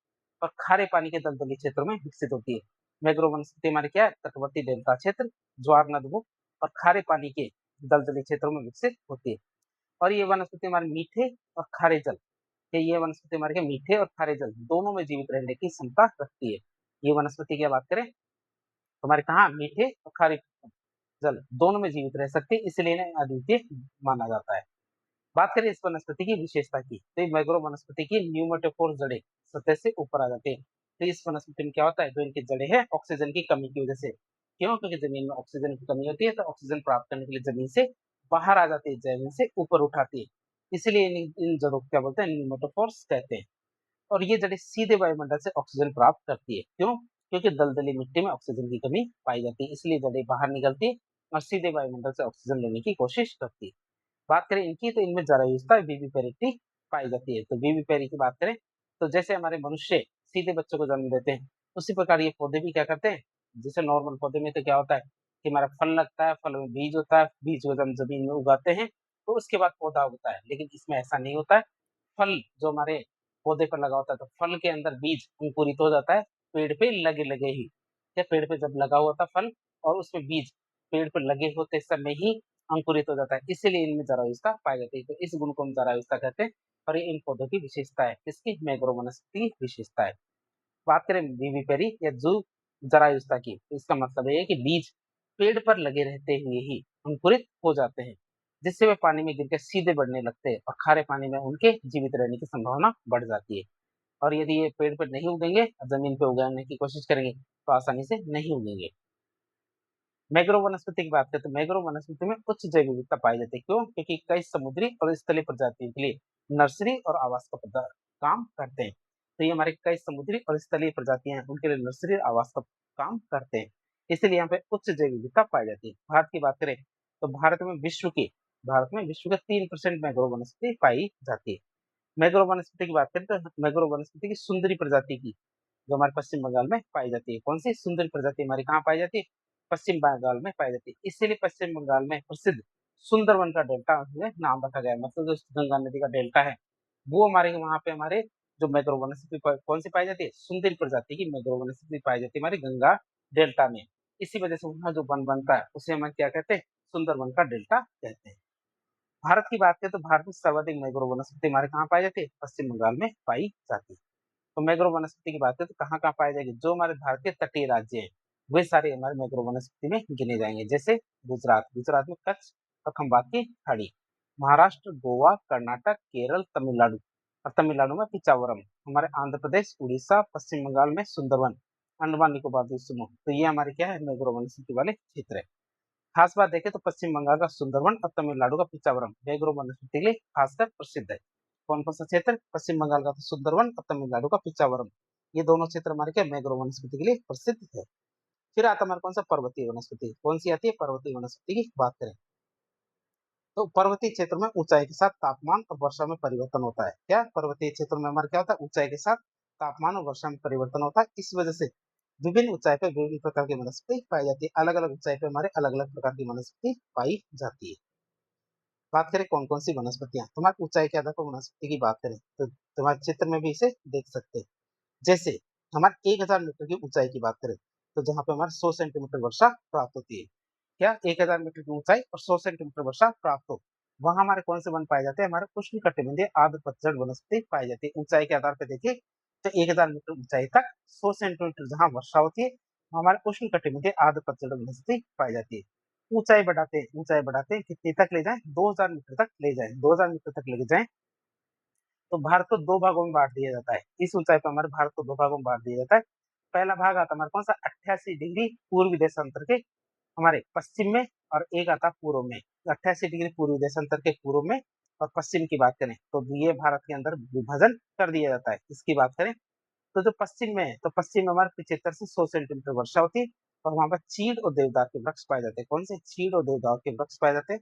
और खारे पानी के दलदली क्षेत्रों में विकसित होती है। मैग्रोव वनस्पति हमारे क्या है? तटवर्ती डेल्टा क्षेत्र, ज्वार नदबुक और खारे पानी के दलदली क्षेत्रों में विकसित होती है। और ये वनस्पति हमारे मीठे और खारे जल ये वनस्पति हमारे क्या? मीठे और खारे जल दोनों में जीवित रहने की क्षमता रखती है। ये वनस्पति की बात करें तो हमारे कहाँ? मीठे और खारे जल दोनों में जीवित रह सकते हैं, इसलिए इन्हें अद्वितीय माना जाता है। बात करें इस वनस्पति की विशेषता की तो मैग्रो वनस्पति की न्यूमेटोफोर जड़ें सतह से ऊपर आ जाते हैं। तो इस वनस्पति में क्या होता है? जो इनकी जड़ें हैं ऑक्सीजन की कमी की वजह से, क्यों? क्योंकि जमीन में ऑक्सीजन की कमी होती है तो ऑक्सीजन प्राप्त करने के लिए जमीन से बाहर आ जाती है, जमीन से ऊपर उठाती है, इसलिए इन जड़ों को क्या बोलते हैं? न्यूमेटोफोर्स कहते हैं। और ये जड़ें सीधे वायुमंडल से ऑक्सीजन प्राप्त करती है, क्यों? क्योंकि दलदली मिट्टी में ऑक्सीजन की कमी पाई जाती है, इसलिए जड़ें बाहर निकलती है और सीधे वायुमंडल से ऑक्सीजन लेने की कोशिश करती है। बात करें इनकी तो इनमें जरायुजता विविपेरिटी पाई जाती है। तो विविपेरी की बात करें तो जैसे हमारे मनुष्य सीधे बच्चों को जन्म देते हैं उसी प्रकार ये पौधे भी क्या करते हैं? जैसे नॉर्मल पौधे में तो क्या होता है कि हमारा फल लगता है, फल में बीज होता है, बीज को हम जमीन में उगाते हैं तो उसके बाद पौधा उगता है, लेकिन इसमें ऐसा नहीं होता है। फल जो हमारे पौधे पर लगा होता है तो फल के अंदर बीज अंकुरित हो जाता है पेड़ पे लगे लगे ही। या पेड़ पे जब लगा हुआ था फल और उसमें बीज पेड़ पर लगे होते समय ही अंकुरित हो जाता है, इसीलिए इनमें जरायुजता पाई जाती है। तो इस गुण को हम जरायुजता कहते हैं और ये इन पौधों की विशेषता है। किसकी? मैग्रो वनस्पति की विशेषता है। बात करें विविपेरी या जू जरायुजता की तो इसका मतलब ये है कि बीज पेड़ पर लगे रहते हुए ही अंकुरित हो जाते हैं, जिससे वे पानी में गिरकर सीधे बढ़ने लगते हैं और खारे पानी में उनके जीवित रहने की संभावना बढ़ जाती है। और यदि ये पेड़ पर नहीं उगेंगे, जमीन पे उगाने की कोशिश करेंगे तो आसानी से नहीं उगेंगे। मैग्रो वनस्पति की बात करें तो मैग्रो वनस्पति में उच्च जैव विविधता पाई जाती है, क्यों? क्योंकि कई समुद्री और स्थलीय प्रजातियों के लिए नर्सरी और आवास का काम करते हैं। तो ये हमारे कई समुद्री और स्थलीय प्रजातियां हैं उनके लिए नर्सरी और आवास का काम करते हैं, इसलिए यहाँ पे उच्च जैव विविधता पाई जाती है। भारत की बात करें तो भारत में विश्व के 3% मैग्रो वनस्पति पाई जाती है। मैग्रो वनस्पति की बात करें तो मैग्रो वनस्पति की सुंदरी प्रजाति की जो हमारे पश्चिम बंगाल में पाई जाती है। कौन सी? सुंदरी प्रजाति हमारी कहाँ पाई जाती है? पश्चिम बंगाल में पाई जाती है। इसीलिए पश्चिम बंगाल में प्रसिद्ध सुंदरवन का डेल्टा में नाम रखा गया है। मतलब जो गंगा नदी का डेल्टा है वो हमारे वहां पे हमारे जो मैग्रोव वनस्पति कौन सी पाई जाती है, सुंदरी प्रजाति की मैग्रोव वनस्पति पाई जाती है हमारी गंगा डेल्टा में। इसी वजह से वहाँ जो वन बनता है उसे हम क्या कहते हैं, सुंदरवन का डेल्टा कहते हैं। भारत की बात करें तो भारत में सर्वाधिक मैग्रोव वनस्पति हमारे कहाँ पाई जाती है, पश्चिम बंगाल में पाई जाती है। तो मैग्रोव वनस्पति की बात करें तो कहाँ कहाँ पाई जाएगी, जो हमारे भारत के तटीय राज्य है वे सारे हमारे मैग्रोव वनस्पति में गिने जाएंगे। जैसे गुजरात, गुजरात में कच्छ और खंबात की खाड़ी, महाराष्ट्र, गोवा, कर्नाटक, केरल, तमिलनाडु और तमिलनाडु में पिचावरम, हमारे आंध्र प्रदेश, उड़ीसा, पश्चिम बंगाल में सुंदरवन, अंडमान निकोबार द्वीप समूह। तो ये हमारे क्या है, मैग्रोव वनस्पति वाले क्षेत्र है। खास बात देखें तो पश्चिम बंगाल का सुंदरवन और तमिलनाडु का पिचावरम मैग्रोव वनस्पति के लिए खासकर प्रसिद्ध है। कौन कौन सा क्षेत्र, पश्चिम बंगाल का तो सुंदरवन और तमिलनाडु का पिचावरम, ये दोनों क्षेत्र हमारे क्या मैग्रोव वनस्पति के लिए प्रसिद्ध है। फिर आता हमारे कौन सा, पर्वतीय वनस्पति। कौन सी आती है, पर्वतीय वनस्पति की बात करें तो पर्वतीय क्षेत्र में ऊंचाई के साथ तापमान और वर्षा में परिवर्तन होता है। क्या पर्वतीय क्षेत्र में हमारे क्या होता है, ऊंचाई के साथ तापमान और वर्षा में परिवर्तन होता है। इस वजह से विभिन्न ऊंचाई पर विभिन्न प्रकार की वनस्पति पाई जाती है। अलग अलग ऊंचाई पर हमारे अलग अलग प्रकार की वनस्पति पाई जाती है। बात करें कौन कौन सी वनस्पतियां, तुम्हारी ऊंचाई के आधार पर वनस्पति की बात करें तो तुम्हारे चित्र में भी इसे देख सकते हैं। जैसे हमारे 1000 मीटर की ऊंचाई की बात करें तो जहां पे हमारे 100 सेंटीमीटर वर्षा प्राप्त होती है। क्या 1000 मीटर की ऊंचाई और 100 सेंटीमीटर वर्षा प्राप्त हो, वहां हमारे कौन से वन पाए जाते हैं, हमारे उष्णकटिबंधीय आर्द्र पतझड़ वनस्पति पाई जाती है। ऊंचाई के आधार पर देखिए तो 1000 मीटर ऊंचाई तक 100 सेंटीमीटर जहां वर्षा होती है वहां हमारे उष्णकटिबंधीय आर्द्र पतझड़ वनस्पति पाई जाती है। ऊंचाई बढ़ाते हैं कितने तक ले जाएं, 2000 मीटर तक ले जाएं, 2000 मीटर तक ले जाएं तो भारत को दो भागों में बांट दिया जाता है। इस ऊंचाई पर हमारे भारत को दो भागों में बांट दिया जाता है। पहला भाग आता है हमारे कौन सा, 88 डिग्री पूर्वी देशांतर के हमारे पश्चिम में, और एक आता है पूर्व में। 88 डिग्री पूर्वी देशांतर के पूर्व में और पश्चिम की बात करें तो ये भारत के अंदर विभाजन कर दिया जाता है। इसकी बात करें तो जो पश्चिम में है तो पश्चिम में हमारे 75 से 100 सेंटीमीटर वर्षा होती है और वहां पर चीड़ और देवदार के वृक्ष पाए जाते हैं। कौन से, चीड़ और देवदार के वृक्ष पाए जाते हैं।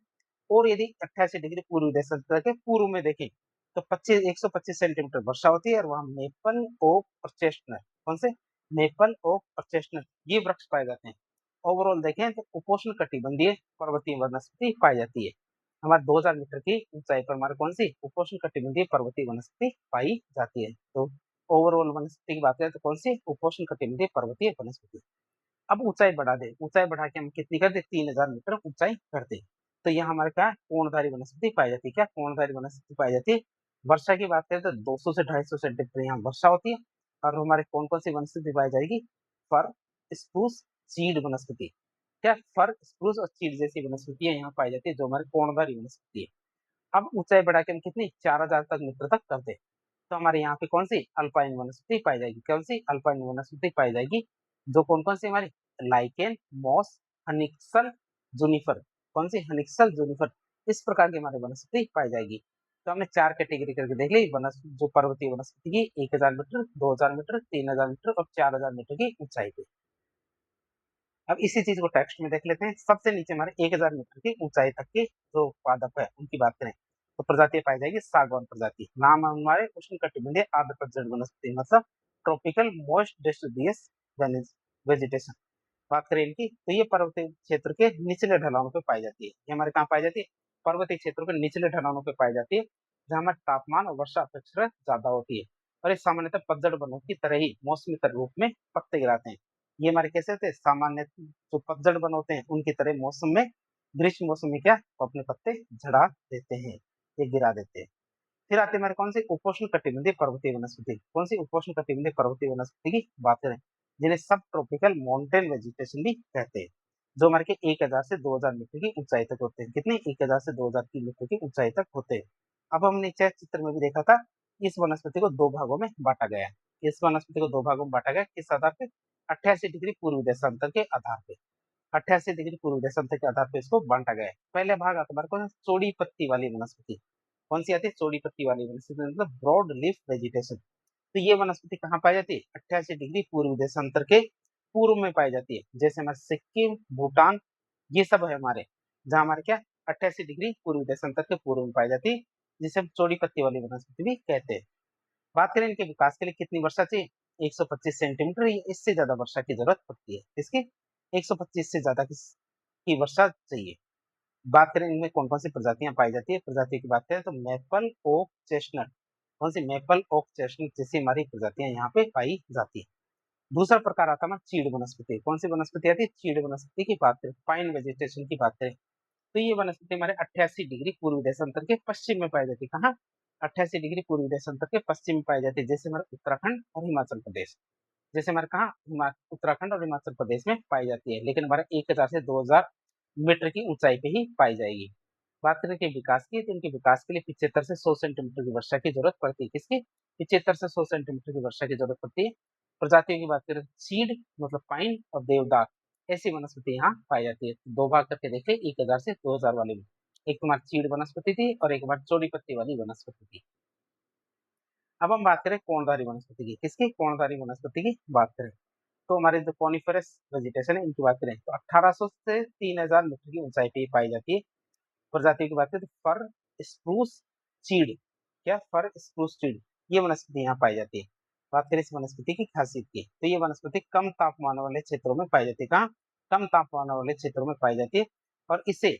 और यदि 88 डिग्री पूर्वी देशांतर के पूर्व में देखें तो 125 सेंटीमीटर वर्षा होती है और वहां मेपल, ओक और चेस्टनट, कौन से, मेपल, ओक और चेस्टनट ये वृक्ष पाए जाते हैं। ओवरऑल देखें तो उपोष्ण कटिबंधीय पर्वतीय वनस्पति पाई जाती है। हमारे 2000 मीटर की ऊंचाई पर हमारे कौन सी, उपोष्ण कटिबंधीय पर्वतीय वनस्पति पाई जाती है। तो ओवरऑल वनस्पति की बात करें तो कौन सी, उपोष्ण कटिबंधीय पर्वतीय वनस्पति। अब ऊंचाई बढ़ा दे, ऊंचाई बढ़ा के हम कितनी कर दे, 3000 मीटर ऊंचाई कर दे तो यहाँ हमारे क्या कोणधारी वनस्पति पाई जाती है। क्या कोणधारी वनस्पति पाई जाती है। वर्षा की बात करें तो 200 से 250 सेंटीमीटर यहाँ वर्षा होती है। और हमारे कौन कौन सी वनस्पति पाई जाएगी, फर, स्प्रूस, चीड़ वनस्पति। क्या फर, स्प्रूस और चीड़ जैसी वनस्पतियां यहाँ पाई जाती है जो हमारे कोणधारी वनस्पति है। अब ऊंचाई बढ़ा के हम कितनी, 4000 तक मीटर तक करते तो हमारे यहाँ पे कौन सी अल्पाइन वनस्पति पाई जाएगी। कौन सी अल्पाइन वनस्पति पाई जाएगी, जो कौन कौन सी हमारी, लाइकेन, मॉस, हनिक्सल, जूनिफर। कौन सी, हनिक्सल, जूनिफर, इस प्रकार की हमारे वनस्पति पाई जाएगी। तो हमने 4 कैटेगरी करके देख ली वनस्पति, जो पर्वतीय वनस्पति की 1000 मीटर, 2000 मीटर, 3000 मीटर और 4000 मीटर की ऊंचाई पे। अब इसी चीज को टेक्स्ट में देख लेते हैं। सबसे नीचे हमारे 1000 मीटर की ऊंचाई तक के जो पादप है उनकी बात करें तो प्रजाति पाई जाएगी सागवान प्रजाति। नाम है हमारे उष्ण कटिबंधीय आर्द्र पतझड़ वनस्पति, मतलब ट्रॉपिकल मॉइस्ट डिस्ट्रीबियस वेजिटेशन। बात करें इनकी तो ये पर्वतीय क्षेत्र के निचले ढलानों पे पाई जाती है। ये हमारे कहाँ पाई जाती है, पर्वतीय क्षेत्रों के निचले ढलानों पे पाई जाती है जहाँ हमारे तापमान और वर्षा अपेक्षाकृत ज्यादा होती है। और ये सामान्यतः पतझड़ वनों की तरह ही मौसमी रूप में पत्ते गिराते हैं। ये हमारे कैसे होते हैं, सामान्य जो पतझड़ वन होते हैं उनकी तरह मौसम में, ग्रीष्म मौसम में क्या वो अपने पत्ते झड़ा देते हैं, ये गिरा देते हैं। फिर आते हैं हमारे कौन सी, उपोष्ण कटिबंधीय पर्वतीय वनस्पति। कौन सी, उपोष्ण कटिबंधीय पर्वतीय वनस्पति की बात करें जिन्हें सब ट्रॉपिकल माउंटेन वेजिटेशन भी कहते हैं, जो हमारे के 1000 से 2000 मीटर की ऊंचाई तक होते हैं। कितने, 1000 से 2000 मीटर की ऊंचाई तक होते हैं। अब हमने नीचे चित्र में भी देखा था, इस वनस्पति को दो भागों में बांटा गया है। इस वनस्पति को दो भागों में बांटा गया किस आधार पे, 88 डिग्री पूर्वी देशांतर के आधार पे। 88 डिग्री पूर्वी देशांतर के आधार पे इसको बांटा गया है। पहले भाग आता हमारे को चौड़ी पत्ती वाली वनस्पति। कौन सी आती है, चौड़ी पत्ती वाली वनस्पति, मतलब ब्रॉड लीफ वेजिटेशन। तो ये वनस्पति कहाँ पाई जाती है, 88 डिग्री पूर्वी देशांतर के पूर्व में पाई जाती है। जैसे हमारे सिक्किम, भूटान, ये सब है हमारे, जहाँ हमारे क्या 88 डिग्री पूर्वी देशांतर के पूर्व में पाई जाती है, जिसे हम चौड़ी पत्ती वाली वनस्पति भी कहते हैं। बात करें इनके विकास के लिए कितनी वर्षा चाहिए, 125 सेंटीमीटर या इससे ज्यादा वर्षा की जरूरत पड़ती है। इसकी 125 से ज्यादा की वर्षा चाहिए। बात करें इनमें कौन कौन सी प्रजातियां पाई जाती है, प्रजातियों की बात करें तो मैपल, ओक, चेस्टनट, कौन सी मैपल, ओक, चेस्टनट जैसी हमारी प्रजातियां यहाँ पे पाई जाती है। दूसरा प्रकार आता है चीड़ वनस्पति। कौन सी वनस्पति आती है, चीड़ वनस्पति की बात करें, पाइन वेजिटेशन की बात करें तो ये वनस्पति हमारे 88 डिग्री पूर्वी देशांतर के पश्चिम में पाई जाती है। कहाँ, 88 डिग्री पूर्वी देशांतर के पश्चिम में पाई जाती है, जैसे हमारे उत्तराखंड और हिमाचल प्रदेश। जैसे हमारे कहा उत्तराखंड और हिमाचल प्रदेश में पाई जाती है, लेकिन हमारे 1000 से 2000 मीटर की ऊंचाई पे ही पाई जाएगी। बात करें कि विकास की, तो इनके विकास के लिए 75 से 100 सेंटीमीटर की वर्षा की जरूरत पड़ती है। किसकी, 75 से 100 सेंटीमीटर की वर्षा की जरूरत पड़ती है। प्रजातियों की बात करें, सीड मतलब पाइन और देवदार ऐसी वनस्पति यहाँ पाई जाती है। दो भाग करके देखे, 1000 से 2000 वाले में। एक तुम्हारी चीड़ वनस्पति थी और एक बार चौड़ी पत्ती वाली वनस्पति थी। अब हम बात करें कोणधारी वनस्पति की। किसकी, कोणधारी वनस्पति की बात करें तो हमारे जो कॉनिफरस वेजिटेशन है इनकी बात करें तो 1800 से 3000 मीटर की ऊंचाई पे पाई जाती है। प्रजातियों की बात करें तो फर, स्प्रूस, चीड़, क्या फर, स्प्रूस, चीड़ ये वनस्पति यहाँ पाई जाती है। बात करें इस वनस्पति की खासियत की तो ये वनस्पति कम तापमान वाले क्षेत्रों में पाई जाती है। कहाँ, कम तापमान वाले क्षेत्रों में पाई जाती है और इसे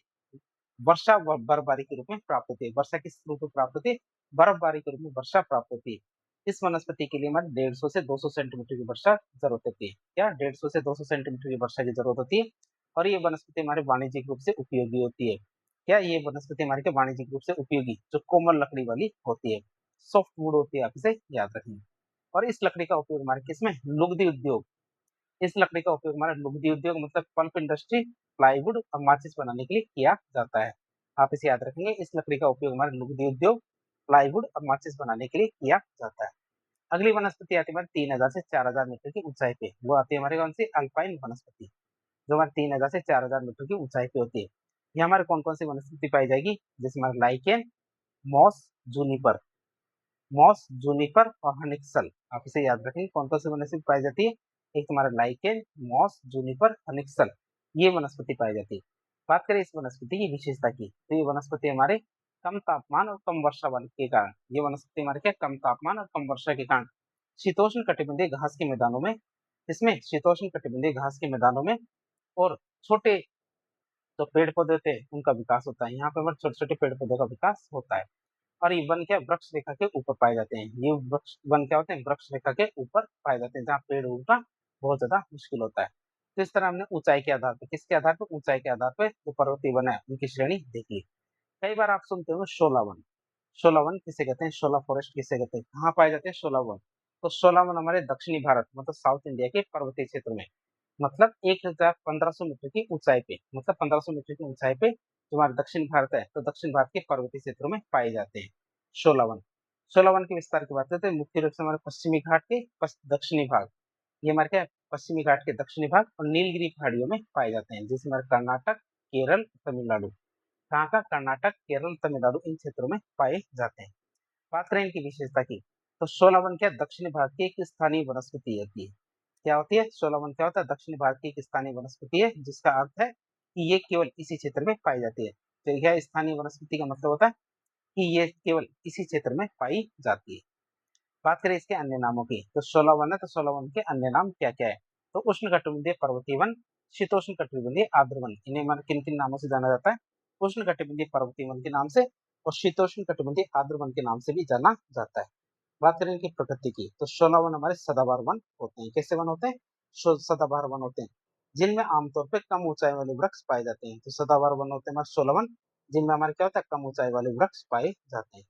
वर्षा व बर्फबारी के रूप में प्राप्त होती है। वर्षा किस रूप में प्राप्त होती है, बर्फबारी के रूप में वर्षा प्राप्त होती है। इस वनस्पति के लिए हमारे 150 से 200 सेंटीमीटर की वर्षा जरूरत होती है। क्या, 150 से 200 सेंटीमीटर की वर्षा की जरूरत होती है और ये वनस्पति हमारे वाणिज्यिक रूप से उपयोगी होती है। क्या, ये वनस्पति हमारे के वाणिज्यिक रूप से उपयोगी जो कोमल लकड़ी वाली होती है, सॉफ्ट वुड होती है, आप इसे याद रखेंगे। और इस लकड़ी का उपयोग हमारे किसमें, लुगदी उद्योग, इस लकड़ी का उपयोग हमारा लुगदी उद्योग मतलब पल्प इंडस्ट्री, प्लाईवुड और माचिस बनाने के लिए किया जाता है। आप इसे याद रखेंगे, इस लकड़ी का उपयोग हमारे लुगदी उद्योग, प्लाईवुड और माचिस बनाने के लिए किया जाता है। अगली वनस्पति आती है हमारे 3000 से 4000 मीटर की ऊंचाई पे, वो आती है हमारे कौन सी, अल्पाइन वनस्पति, जो हमारे 3000 से 4000 मीटर की ऊंचाई पे होती है। ये हमारे कौन कौन सी वनस्पति पाई जाएगी, जैसे हमारे lichen, moss, juniper, moss, juniper और हनिक्सल। आप इसे याद रखेंगे, कौन कौन सी वनस्पति पाई जाती है, एक तुम्हारा लाइकेन, मॉस, जूनिपर, हनिक्सल ये वनस्पति पाई जाती है। बात करें इस वनस्पति की विशेषता की तो ये वनस्पति हमारे कम तापमान और कम वर्षा वाले के कारण, ये वनस्पति हमारे क्या, कम तापमान और कम वर्षा के कारण शीतोष्ण कटिबंधीय घास के मैदानों में, इसमें शीतोष्ण कटिबंधीय घास के मैदानों में और छोटे जो पेड़ पौधे होते हैं उनका विकास होता है। यहाँ पे हमारे छोटे छोटे पेड़ पौधों का विकास होता है। और ये वन क्या, वृक्ष रेखा के ऊपर पाए जाते हैं। ये वृक्ष वन क्या होते हैं, वृक्ष रेखा के ऊपर पाए जाते हैं, जहाँ पेड़ उगना बहुत ज्यादा मुश्किल होता है। तो इस तरह हमने ऊंचाई के आधार पर, किसके आधार पर, ऊंचाई के आधार पर जो पर्वतीय वन है उनकी श्रेणी देखी। कई बार आप सुनते हो शोला वन, शोला वन किसे कहते हैं, शोला फॉरेस्ट किसे कहते हैं, कहाँ पाए जाते हैं शोला वन, तो शोला वन हमारे दक्षिणी भारत मतलब साउथ इंडिया के पर्वतीय क्षेत्र में, मतलब 1500 मीटर की ऊंचाई पे, मतलब 1500 मीटर की ऊंचाई पे जो हमारा दक्षिण भारत है तो दक्षिण भारत के पर्वतीय क्षेत्रों में पाए जाते हैं शोलावन। शोलावन के विस्तार की बात करते हैं, मुख्य रूप से हमारे पश्चिमी घाट के दक्षिणी भाग, ये हमारे क्या है, पश्चिमी घाट के दक्षिणी भाग और नीलगिरी पहाड़ियों में पाए जाते हैं, जैसे हमारे कर्नाटक, केरल, तमिलनाडु। कहाँ का, कर्नाटक, केरल, तमिलनाडु इन क्षेत्रों में पाए जाते हैं। बात करें इनकी विशेषता की तो शोलावन क्या, दक्षिण भारत की एक स्थानीय वनस्पति होती है। क्या होती है, शोलावन क्या होता है, दक्षिण भारत की एक स्थानीय वनस्पति है, जिसका अर्थ है कि ये केवल इसी क्षेत्र में पाई जाती है। तो यह स्थानीय वनस्पति का मतलब होता है कि ये केवल इसी क्षेत्र में पाई जाती है। बात करें इसके अन्य नामों की तो शोलावन है, तो शोलावन के अन्य नाम क्या क्या है, तो उष्ण कटिबंधीय पर्वतीय वन, शीतोष्ण कटिबंधीय आर्द्र वन, इन्हें हमारे किन किन नामों से जाना जाता है, उष्ण कटिबंधीय पर्वतीय वन के नाम से और शीतोष्ण कटिबंधीय आर्द्र वन के नाम से भी जाना जाता है। बात करें इनकी प्रकृति की तो शोलावन हमारे सदाबहार वन होते हैं। कैसे वन होते हैं, सदाबहार वन होते हैं जिनमें आमतौर पर कम ऊंचाई वाले वृक्ष पाए जाते हैं। तो सदाबहार वन होते हैं हमारे शोलावन, जिनमें हमारे क्या होता है, कम ऊंचाई वाले वृक्ष पाए जाते हैं।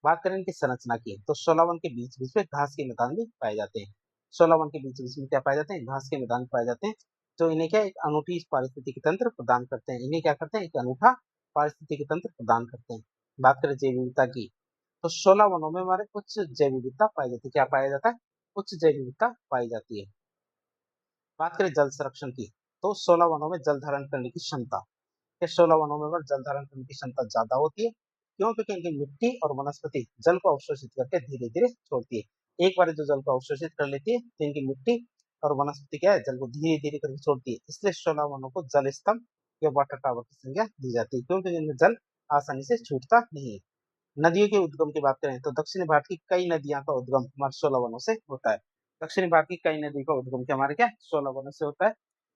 बात करें इनकी संरचना की तो शोलावन के बीच बीच में घास के मैदान भी पाए जाते हैं। शोलावन के बीच बीच में क्या पाए जाते हैं, घास के मैदान पाए जाते हैं, जो इन्हें क्या एक अनूठी पारिस्थितिकी तंत्र प्रदान करते हैं। इन्हें क्या करते हैं, एक अनूठा पारिस्थितिकी तंत्र प्रदान करते हैं। बात करें जैव विविधता की तो 16 वनों में हमारे उच्च जैव विविधता पाई जाती है। क्या पाया जाता है, उच्च जैव विविधता पाई जाती है। बात करें जल संरक्षण की तो 16 वनों में जल धारण करने की क्षमता, ये 16 वनों में जल धारण करने की क्षमता ज्यादा होती है। क्यों, क्योंकि इनकी मिट्टी और वनस्पति जल को अवशोषित करके धीरे धीरे छोड़ती है। एक बार जो जल को अवशोषित कर लेती है तो इनकी मिट्टी और वनस्पति क्या है, जल को धीरे धीरे करके छोड़ती है। इसलिए 16 वनों को जल स्तंभ या वाटर टावर की संज्ञा दी जाती है, क्योंकि इनमें जल आसानी से छूटता नहीं है। नदियों के उद्गम की बात करें तो दक्षिण भारत की कई नदियों का उद्गम हमारे 16 वनों से होता है। दक्षिण भारत की कई नदी का उद्गम क्या हमारे क्या 16 वनों से होता है।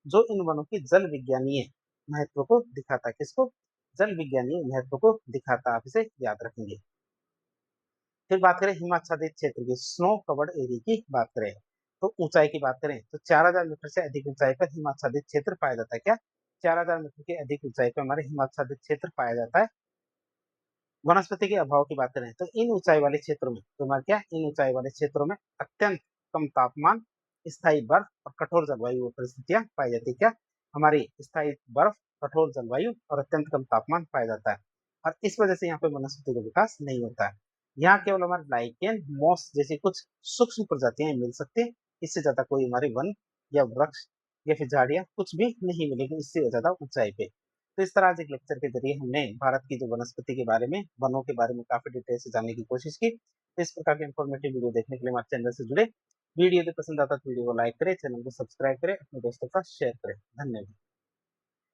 जो इन वनों की जल विज्ञानीय महत्व को दिखाता है। किसको? जल विज्ञानीय महत्व को दिखाता है। आप इसे याद रखेंगे। फिर बात करें हिमाच्छादित क्षेत्र की, स्नो कवर्ड एरिया की बात करें, तो ऊंचाई की बात करें तो 4000 मीटर से अधिक ऊंचाई पर हिमाच्छादित क्षेत्र पाया जाता है। क्या? 4000 मीटर की अधिक ऊंचाई पर हमारे हिमाच्छादित क्षेत्र पाया जाता है। वनस्पति के अभाव की बात करें तो इन ऊंचाई वाले क्षेत्रों में, तो हमारे क्या, इन ऊंचाई वाले क्षेत्रों में अत्यंत कम तापमान, स्थायी बर्फ और कठोर जलवायु परिस्थितियां पाई जाती है। क्या? हमारी स्थायी बर्फ, कठोर जलवायु और अत्यंत कम तापमान पाया जाता है। और इस वजह से यहाँ पे वनस्पति का विकास नहीं होता है। यहाँ केवल हमारे लाइकेन, मॉस जैसी कुछ सूक्ष्म प्रजातियां मिल सकती है। इससे ज्यादा कोई हमारे वन या वृक्ष या फिर झाड़ियां कुछ भी नहीं मिलेगी इससे ज्यादा ऊंचाई पे। तो इस तरह आज एक लेक्चर के जरिए हमने भारत की जो वनस्पति के बारे में, वनों के बारे में काफी डिटेल से जानने की कोशिश की। तो इस प्रकार के इन्फॉर्मेटिव वीडियो देखने के लिए हमारे चैनल से जुड़े। वीडियो यदि पसंद आता है तो वीडियो को लाइक करें, चैनल को सब्सक्राइब करें, अपने दोस्तों के साथ शेयर करें। धन्यवाद।